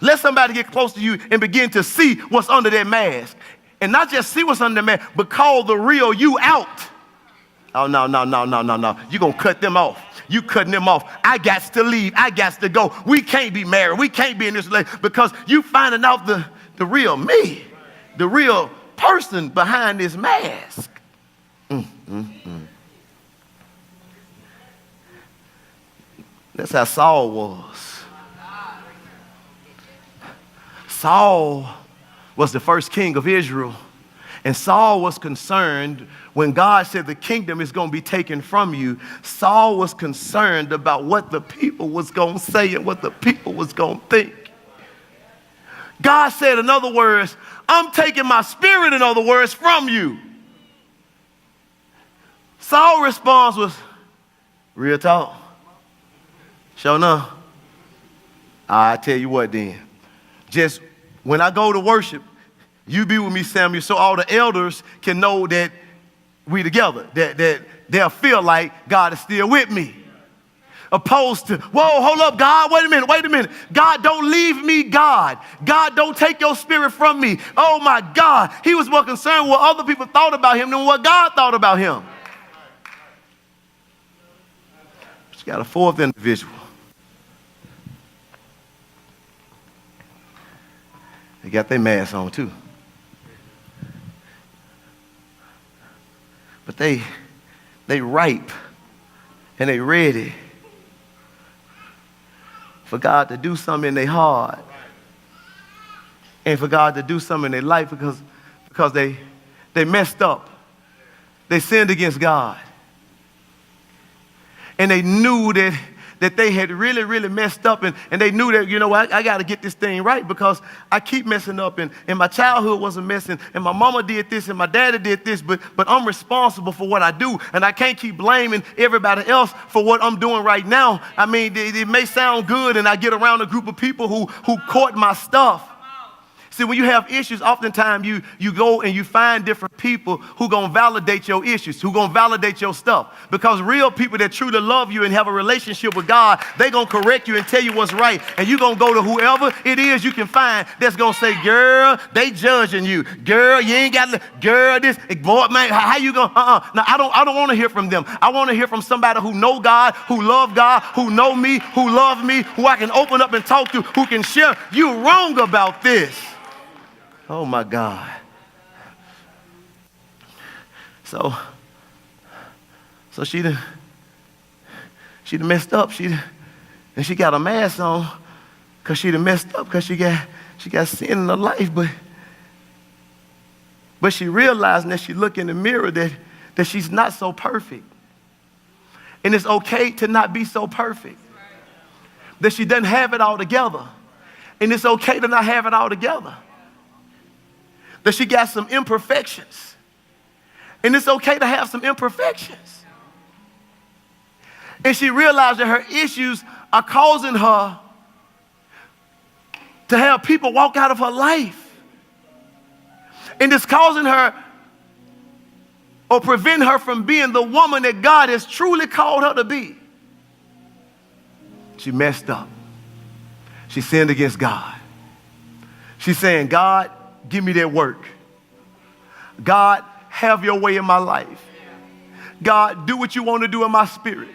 Let somebody get close to you and begin to see what's under that mask. And not just see what's under that mask, but call the real you out. Oh, no. You're going to cut them off. You cutting them off. I got to leave. I got to go. We can't be married. We can't be in this relationship because you finding out the real me, the real person behind this mask. That's how Saul was. Saul was the first king of Israel. And Saul was concerned when God said the kingdom is going to be taken from you. Saul was concerned about what the people was going to say and what the people was going to think. God said, in other words, I'm taking my spirit, in other words, from you. Saul's response was, real talk. Sure enough. I tell you what then. Just when I go to worship, you be with me, Samuel, so all the elders can know that we together, that they'll feel like God is still with me. Opposed to, whoa, hold up, God, wait a minute. God, don't leave me, God. God, don't take your spirit from me. Oh, my God. He was more concerned with what other people thought about him than what God thought about him. But you got a fourth individual. They got their mask on, too. But they ripe and they ready for God to do something in their heart and for God to do something in their life because they messed up. They sinned against God. And they knew that they had really messed up and they knew that, you know what, I got to get this thing right because I keep messing up and my childhood was a mess and my mama did this and my daddy did this, but I'm responsible for what I do and I can't keep blaming everybody else for what I'm doing right now. I mean, it may sound good and I get around a group of people who court my stuff. See, when you have issues, oftentimes you go and you find different people who going to validate your issues, who going to validate your stuff. Because real people that truly love you and have a relationship with God, they going to correct you and tell you what's right. And you going to go to whoever it is you can find that's going to say, girl, they judging you. Girl, you ain't got to, girl, this, boy, man, how you going to, Now, I don't want to hear from them. I want to hear from somebody who know God, who love God, who know me, who love me, who I can open up and talk to, who can share. You wrong about this. Oh my God. So she done messed up. She got a mask on because she done messed up because she got sin in her life. But she realized that she look in the mirror that she's not so perfect. And it's okay to not be so perfect. That she doesn't have it all together. And it's okay to not have it all together. That she got some imperfections. And it's okay to have some imperfections. And she realized that her issues are causing her to have people walk out of her life. And it's causing her or prevent her from being the woman that God has truly called her to be. She messed up. She sinned against God. She's saying, God, give me that work. God, have your way in my life. God, do what you want to do in my spirit.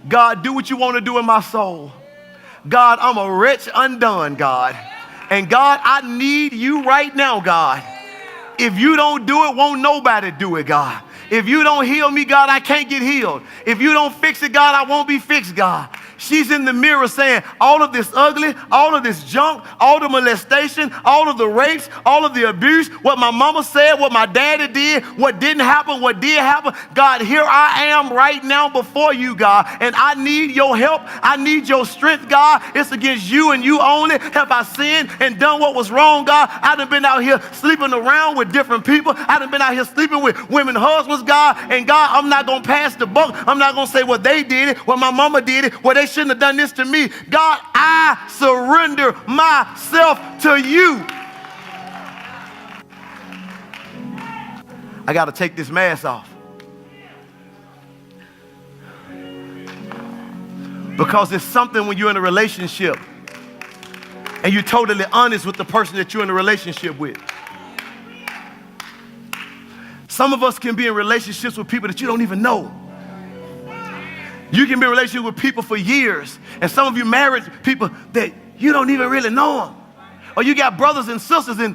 God, do what you want to do in my soul. God, I'm a wretch undone, God. And God, I need you right now, God. If you don't do it, won't nobody do it, God. If you don't heal me, God, I can't get healed. If you don't fix it, God, I won't be fixed, God. She's in the mirror saying, all of this ugly, all of this junk, all the molestation, all of the rapes, all of the abuse, what my mama said, what my daddy did, what didn't happen, what did happen. God, here I am right now before you, God, and I need your help. I need your strength, God. It's against you and you only. Have I sinned and done what was wrong, God? I done been out here sleeping around with different people. I done been out here sleeping with women husbands, God, and God, I'm not going to pass the buck. I'm not going to say what they did it, what my mama did it, what they shouldn't have done this to me. God, I surrender myself to you. I got to take this mask off. Because it's something when you're in a relationship and you're totally honest with the person that you're in a relationship with. Some of us can be in relationships with people that you don't even know. You can be in a relationship with people for years, and some of you married people that you don't even really know them. Or you got brothers and sisters and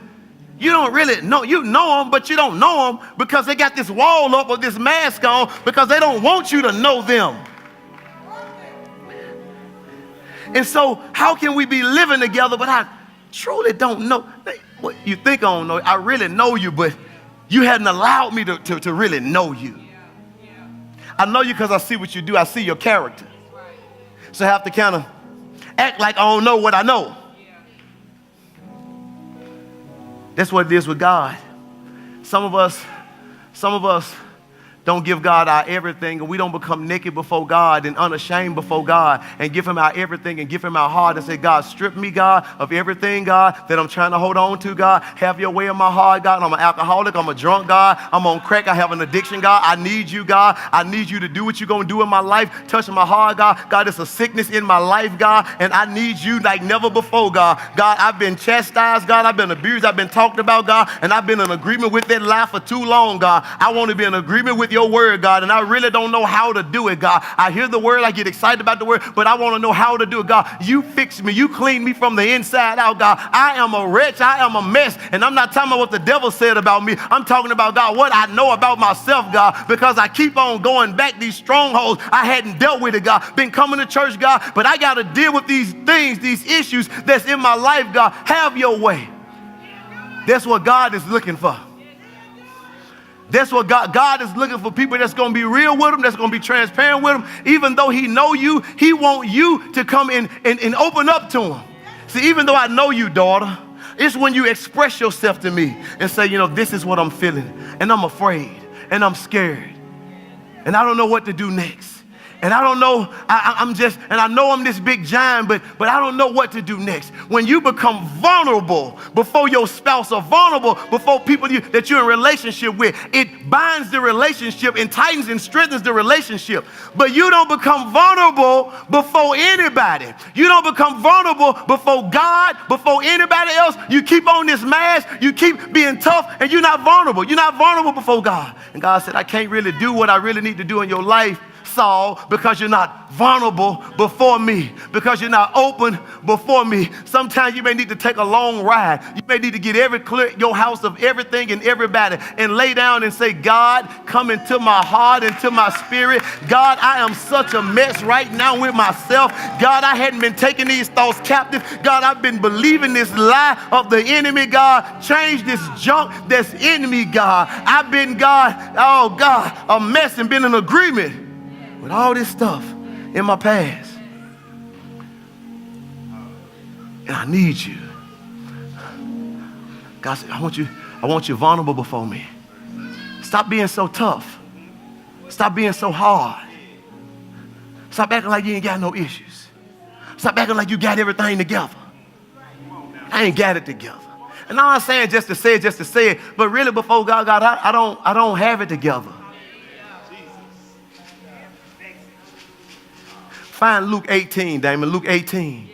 you don't really know, you know them, but you don't know them because they got this wall up or this mask on because they don't want you to know them. And so how can we be living together, but I truly don't know? What you think I don't know, I really know you, but you hadn't allowed me to really know you. I know you because I see what you do. I see your character. So I have to kind of act like I don't know what I know. That's what it is with God. Some of us don't give God our everything, and we don't become naked before God and unashamed before God and give him our everything and give him our heart and say, God, strip me, God, of everything, God, that I'm trying to hold on to, God. Have your way in my heart, God. I'm an alcoholic. I'm a drunk, God. I'm on crack. I have an addiction, God. I need you, God. I need you to do what you're going to do in my life. Touch my heart, God. God, it's a sickness in my life, God, and I need you like never before, God. God, I've been chastised, God. I've been abused. I've been talked about, God, and I've been in agreement with that lie for too long, God. I want to be in agreement with your word, God, and I really don't know how to do it, God. I hear the word, I get excited about the word, but I want to know how to do it, God. You fix me, you clean me from the inside out, God. I am a wretch, I am a mess, and I'm not talking about what the devil said about me. I'm talking about, God, what I know about myself, God, because I keep on going back these strongholds. I hadn't dealt with it, God. Been coming to church, God, but I got to deal with these things, these issues that's in my life, God. Have your way. That's what God is looking for. That's what God is looking for, people that's going to be real with him, that's going to be transparent with him. Even though he know you, he want you to come in and open up to him. See, even though I know you, daughter, it's when you express yourself to me and say, you know, this is what I'm feeling, and I'm afraid, and I'm scared, and I don't know what to do next. And I don't know, and I know I'm this big giant, but I don't know what to do next. When you become vulnerable before your spouse or vulnerable before people that you're in relationship with, it binds the relationship and tightens and strengthens the relationship. But you don't become vulnerable before anybody. You don't become vulnerable before God, before anybody else. You keep on this mask, you keep being tough, and you're not vulnerable. You're not vulnerable before God. And God said, I can't really do what I really need to do in your life, Saul, because you're not vulnerable before me, because you're not open before me. Sometimes you may need to take a long ride. You may need to get your house of everything and everybody and lay down and say, God, come into my heart, into my spirit. God, I am such a mess right now with myself. God, I hadn't been taking these thoughts captive. God, I've been believing this lie of the enemy. God, change this junk that's in me, God. I've been, God, oh God, a mess and been in agreement with all this stuff in my past. And I need you. God said, I want you vulnerable before me. Stop being so tough. Stop being so hard. Stop acting like you ain't got no issues. Stop acting like you got everything together. I ain't got it together. And I'm not saying just to say it, but really before God, I don't have it together. Find Luke 18, Damon. Luke 18.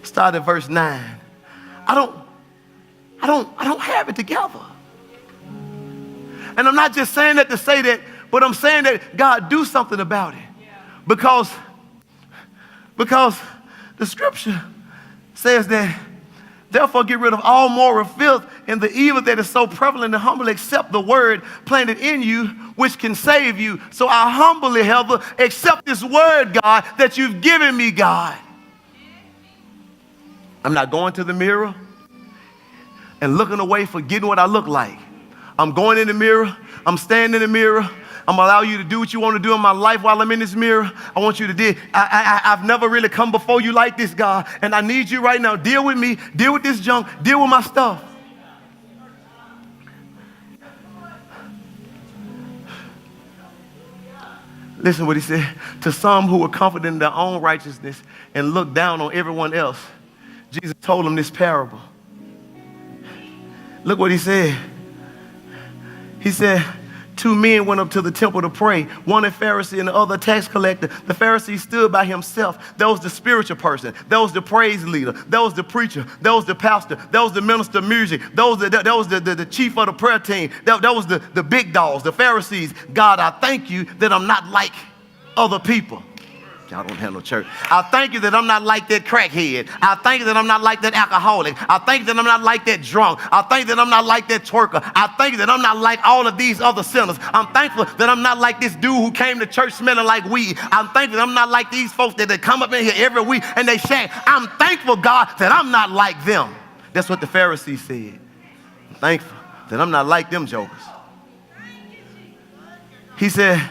Start at verse 9. I don't have it together. And I'm not just saying that to say that, but I'm saying that God, do something about it. Because the scripture says that, therefore get rid of all moral filth and the evil that is so prevalent, and humbly accept the word planted in you, which can save you. So I humbly, Heather, accept this word, God, that you've given me, God. I'm not going to the mirror and looking away, forgetting what I look like. I'm going in the mirror. I'm standing in the mirror. I'm going to allow you to do what you want to do in my life while I'm in this mirror. I want you to do. I've never really come before you like this, God, and I need you right now. Deal with me. Deal with this junk. Deal with my stuff. Listen what he said. To some who were confident in their own righteousness and looked down on everyone else, Jesus told them this parable. Look what he said. He said, two men went up to the temple to pray, one a Pharisee and the other a tax collector. The Pharisee stood by himself. That was the spiritual person. That was the praise leader. That was the preacher. That was the pastor. That was the minister of music. That was the chief of the prayer team. That was the big dogs, the Pharisees. God, I thank you that I'm not like other people. Y'all don't have no church. I thank you that I'm not like that crackhead. I thank you that I'm not like that alcoholic. I thank you that I'm not like that drunk. I thank you that I'm not like that twerker. I thank you that I'm not like all of these other sinners. I'm thankful that I'm not like this dude who came to church smelling like weed. I'm thankful that I'm not like these folks that they come up in here every week and they share. I'm thankful, God, that I'm not like them. That's what the Pharisees said. I'm thankful that I'm not like them jokers. He said,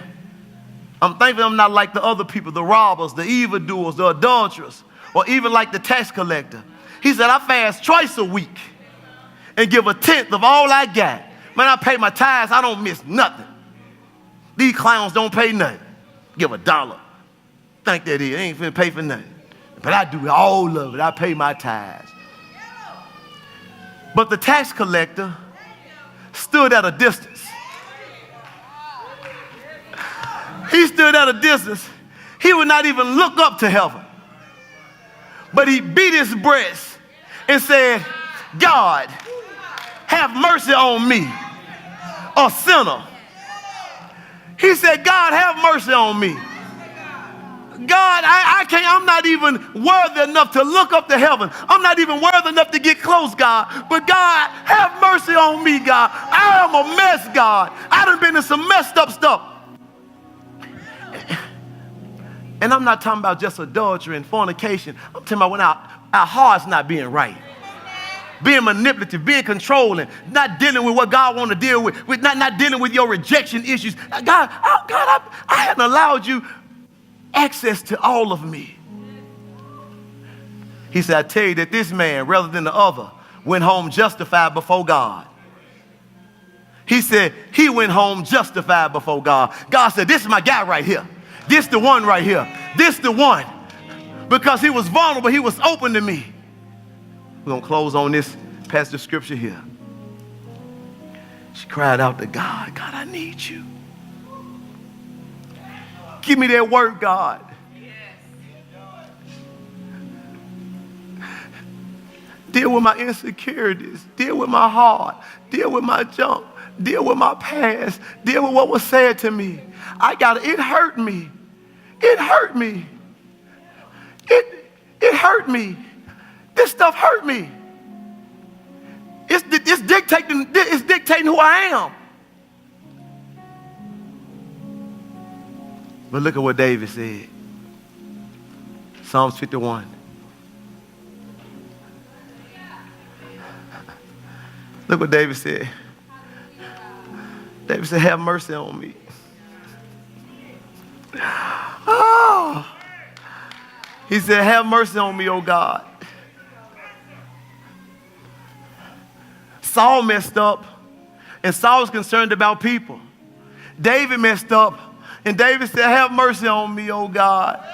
I'm thankful I'm not like the other people, the robbers, the evildoers, the adulterers, or even like the tax collector. He said, I fast twice a week and give a tenth of all I got. Man, I pay my tithes, I don't miss nothing. These clowns don't pay nothing. Give $1. Think that is, ain't finna pay for nothing. But I do all of it, I pay my tithes. But the tax collector stood at a distance. He stood at a distance. He would not even look up to heaven. But he beat his breast and said, God, have mercy on me, a sinner. He said, God, have mercy on me. God, I can't, I'm not even worthy enough to look up to heaven. I'm not even worthy enough to get close, God. But God, have mercy on me, God. I am a mess, God. I done been in some messed up stuff. And I'm not talking about just adultery and fornication. I'm talking about when our heart's not being right. Being manipulative, being controlling, not dealing with what God wants to deal with not dealing with your rejection issues. God, I hadn't allowed you access to all of me. He said, I tell you that this man, rather than the other, went home justified before God. He said he went home justified before God. God said, this is my guy right here. This the one right here. This the one. Because he was vulnerable, he was open to me. We're going to close on this passage of scripture here. She cried out to God, God, I need you. Give me that word, God. Deal with my insecurities. Deal with my heart. Deal with my junk. Deal with my past. Deal with what was said to me. It hurt me. It hurt me. It hurt me. This stuff hurt me. It's dictating who I am. But look at what David said. Psalms 51. Look what David said. David said, have mercy on me. Oh. He said, have mercy on me, oh God. Saul messed up, and Saul was concerned about people. David messed up, and David said, have mercy on me, oh God.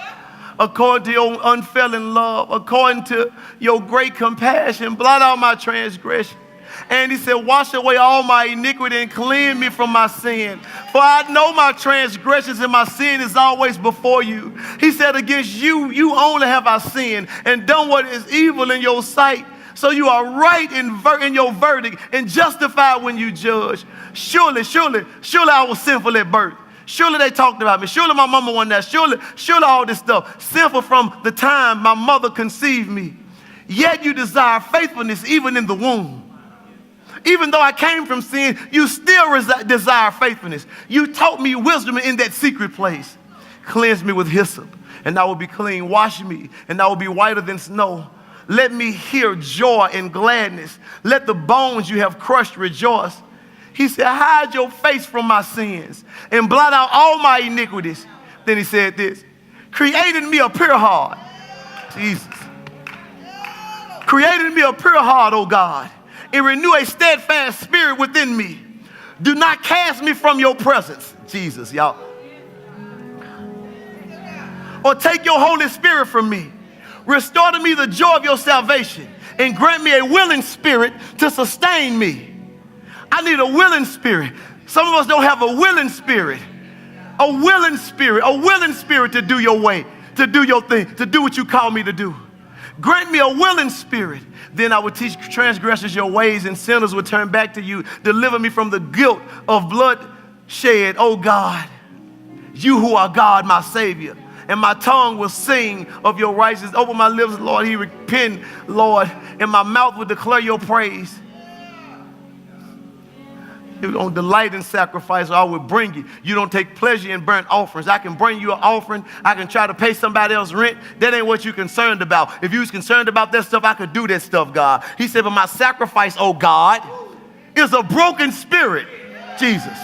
According to your unfailing love, according to your great compassion, blot out my transgression. And he said, wash away all my iniquity and cleanse me from my sin. For I know my transgressions and my sin is always before you. He said, against you, you only have I sinned and done what is evil in your sight. So you are right in your verdict and justified when you judge. Surely I was sinful at birth. Surely they talked about me. Surely my mama won that. Surely all this stuff. Sinful from the time my mother conceived me. Yet you desire faithfulness even in the womb. Even though I came from sin, you still desire faithfulness. You taught me wisdom in that secret place. Cleanse me with hyssop, and I will be clean. Wash me, and I will be whiter than snow. Let me hear joy and gladness. Let the bones you have crushed rejoice. He said, hide your face from my sins and blot out all my iniquities. Then he said this, create in me a pure heart. Jesus. Create in me a pure heart, O God, and renew a steadfast spirit within me. Do not cast me from your presence, Jesus, y'all. Or take your Holy Spirit from me. Restore to me the joy of your salvation and grant me a willing spirit to sustain me. I need a willing spirit. Some of us don't have a willing spirit. A willing spirit to do your way, to do your thing, to do what you call me to do. Grant me a willing spirit. Then I will teach transgressors your ways, and sinners will turn back to you. Deliver me from the guilt of bloodshed, O God. You who are God, my Savior. And my tongue will sing of your righteousness. Open my lips, Lord, he repent, Lord, and my mouth will declare your praise. You don't delight in sacrifice, or I will bring you. You don't take pleasure in burnt offerings. I can bring you an offering. I can try to pay somebody else rent. That ain't what you're concerned about. If you was concerned about that stuff, I could do that stuff, God. He said, but my sacrifice, oh God, is a broken spirit. Jesus.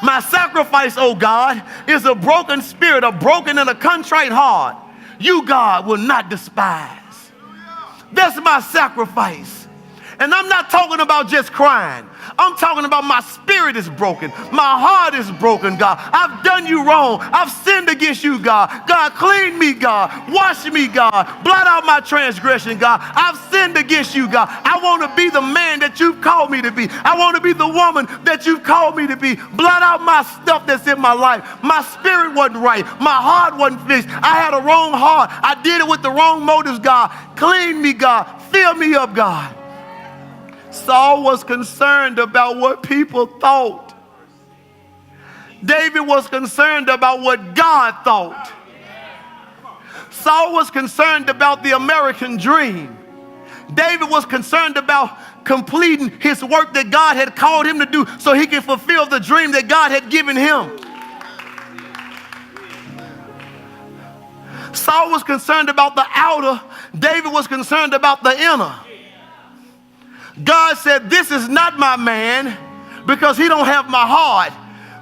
My sacrifice, oh God, is a broken spirit, a broken and a contrite heart. You, God, will not despise. That's my sacrifice. And I'm not talking about just crying. I'm talking about my spirit is broken. My heart is broken, God. I've done you wrong. I've sinned against you, God. God, clean me, God. Wash me, God. Blot out my transgression, God. I've sinned against you, God. I want to be the man that you've called me to be. I want to be the woman that you've called me to be. Blot out my stuff that's in my life. My spirit wasn't right. My heart wasn't fixed. I had a wrong heart. I did it with the wrong motives, God. Clean me, God. Fill me up, God. Saul was concerned about what people thought. David was concerned about what God thought. Saul was concerned about the American dream. David was concerned about completing his work that God had called him to do so he could fulfill the dream that God had given him. Saul was concerned about the outer. David was concerned about the inner. God said, this is not my man because he don't have my heart.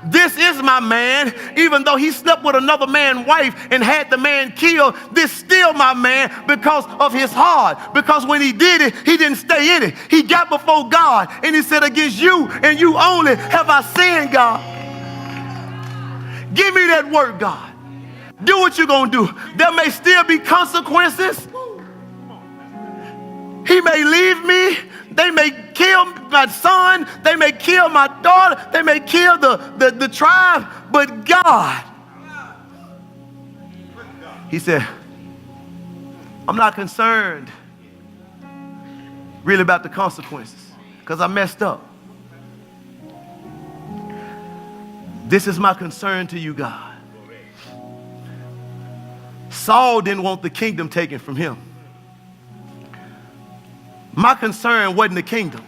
This is my man. Even though he slept with another man's wife and had the man killed, this still my man because of his heart. Because when he did it, he didn't stay in it. He got before God and he said, against you and you only have I sinned, God. Give me that word, God. Do what you're going to do. There may still be consequences. He may leave me. They may kill my son. They may kill my daughter. They may kill the tribe. But God, he said, I'm not concerned really about the consequences because I messed up. This is my concern to you, God. Saul didn't want the kingdom taken from him. My concern wasn't the kingdom.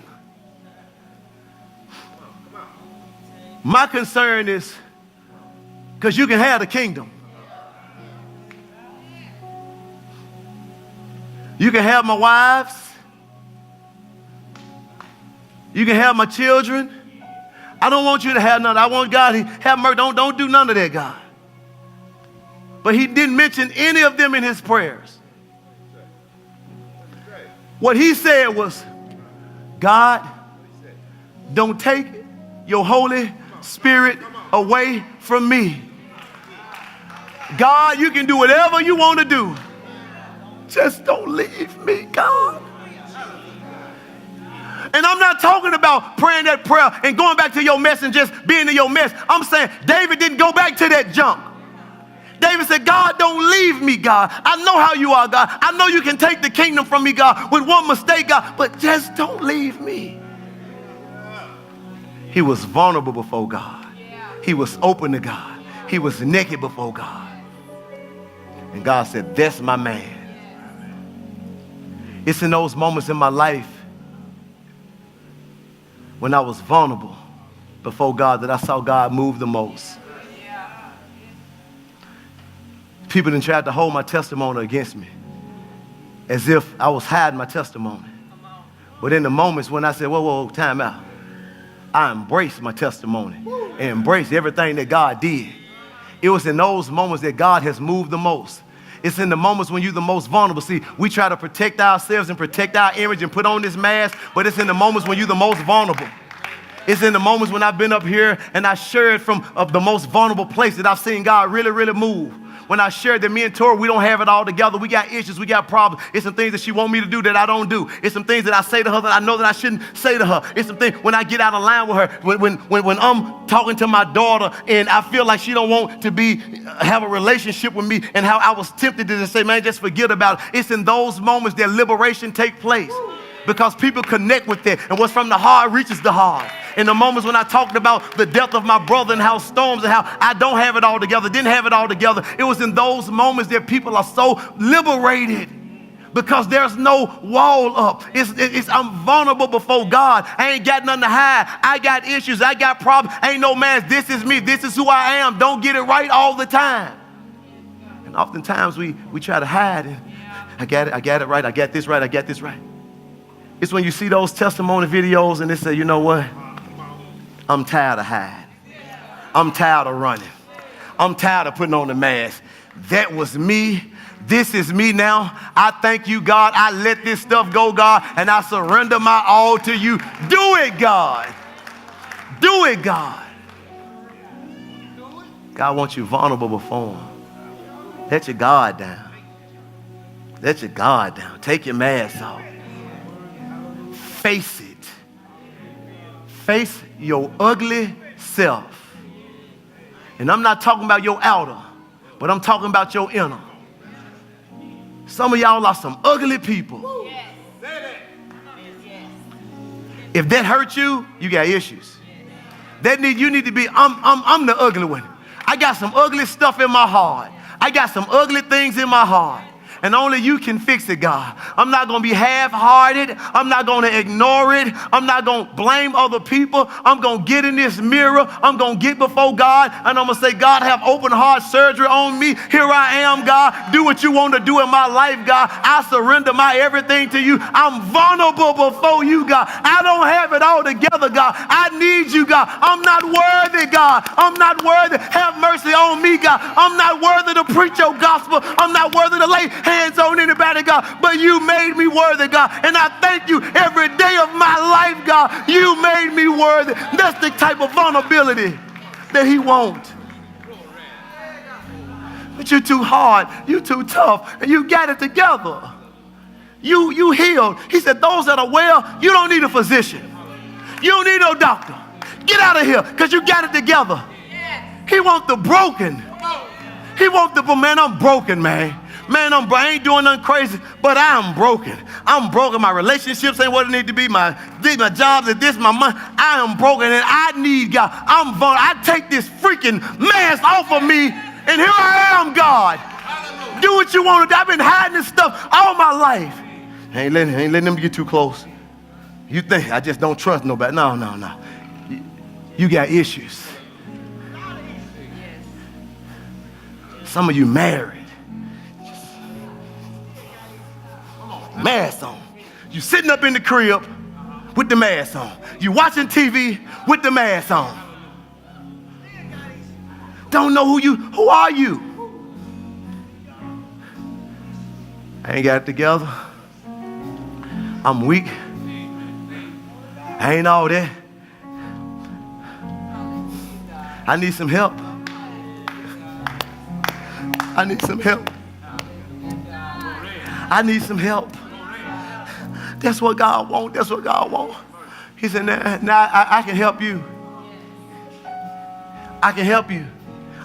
My concern is because you can have the kingdom. You can have my wives. You can have my children. I don't want you to have none. I want God to have mercy. Don't do none of that, God. But he didn't mention any of them in his prayers. What he said was, God, don't take your Holy Spirit away from me. God, you can do whatever you want to do. Just don't leave me, God. And I'm not talking about praying that prayer and going back to your mess and just being in your mess. I'm saying David didn't go back to that junk. David said, God, don't leave me, God. I know how you are, God. I know you can take the kingdom from me, God, with one mistake, God, but just don't leave me. He was vulnerable before God. He was open to God. He was naked before God. And God said, that's my man. It's in those moments in my life when I was vulnerable before God that I saw God move the most. People done tried to hold my testimony against me as if I was hiding my testimony. But in the moments when I said, whoa, time out, I embraced my testimony and embraced everything that God did. It was in those moments that God has moved the most. It's in the moments when you're the most vulnerable. See, we try to protect ourselves and protect our image and put on this mask, but it's in the moments when you're the most vulnerable. It's in the moments when I've been up here and I shared from the most vulnerable place that I've seen God really, really move. When I shared that me and Tori, we don't have it all together. We got issues, we got problems. It's some things that she wants me to do that I don't do. It's some things that I say to her that I know that I shouldn't say to her. It's some things when I get out of line with her, when I'm talking to my daughter and I feel like she don't want to have a relationship with me, and how I was tempted to just say, man, just forget about it. It's in those moments that liberation take place because people connect with it. And what's from the heart reaches the heart. In the moments when I talked about the death of my brother and how storms and how I don't have it all together, didn't have it all together, it was in those moments that people are so liberated because there's no wall up. I'm vulnerable before God. I ain't got nothing to hide. I got issues. I got problems. Ain't no man. This is me. This is who I am. Don't get it right all the time. And oftentimes we try to hide. And I got it right. I got this right. I got this right. It's when you see those testimony videos and they say, you know what? I'm tired of hiding. I'm tired of running. I'm tired of putting on the mask. That was me. This is me now. I thank you, God. I let this stuff go, God, and I surrender my all to you. Do it, God. Do it, God. God wants you vulnerable before him. Let your guard down. Let your guard down. Take your mask off. Face it. Face your ugly self. And I'm not talking about your outer, but I'm talking about your inner. Some of y'all are some ugly people. If that hurt you, you got issues. You need to be, I'm the ugly one. I got some ugly stuff in my heart. I got some ugly things in my heart. and only you can fix it, God. I'm not going to be half-hearted. I'm not going to ignore it. I'm not going to blame other people. I'm going to get in this mirror. I'm going to get before God, and I'm going to say, God, have open heart surgery on me. Here I am, God. Do what you want to do in my life, God. I surrender my everything to you. I'm vulnerable before you, God. I don't have it all together, God. I need you, God. I'm not worthy, God. I'm not worthy. Have mercy on me, God. I'm not worthy to preach your gospel. I'm not worthy to lay hands on anybody, God. But you made me worthy, God. And I thank you every day of my life, God. You made me worthy. That's the type of vulnerability that he wants. But you're too hard. You're too tough. And you got it together. You healed. He said, those that are well, you don't need a physician. You don't need no doctor. Get out of here because you got it together. He wants the broken. He wants the, man, I'm broken, man. Man, I ain't doing nothing crazy, but I'm broken. I'm broken. My relationships ain't what it need to be. My jobs and this, my money. I am broken and I need God. I'm vulnerable. I take this freaking mask off of me and here I am, God. Do what you want to do. I've been hiding this stuff all my life. Ain't letting them get too close. You think I just don't trust nobody. No. You got issues. Some of you married. Mask on. You sitting up in the crib with the mask on. You watching TV with the mask on. Don't know who are you? I ain't got it together. I'm weak. I ain't all that. I need some help. I need some help. I need some help. That's what God wants. That's what God wants. He said, now I can help you. I can help you.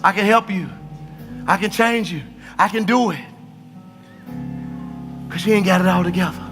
I can help you. I can change you. I can do it. Because you ain't got it all together.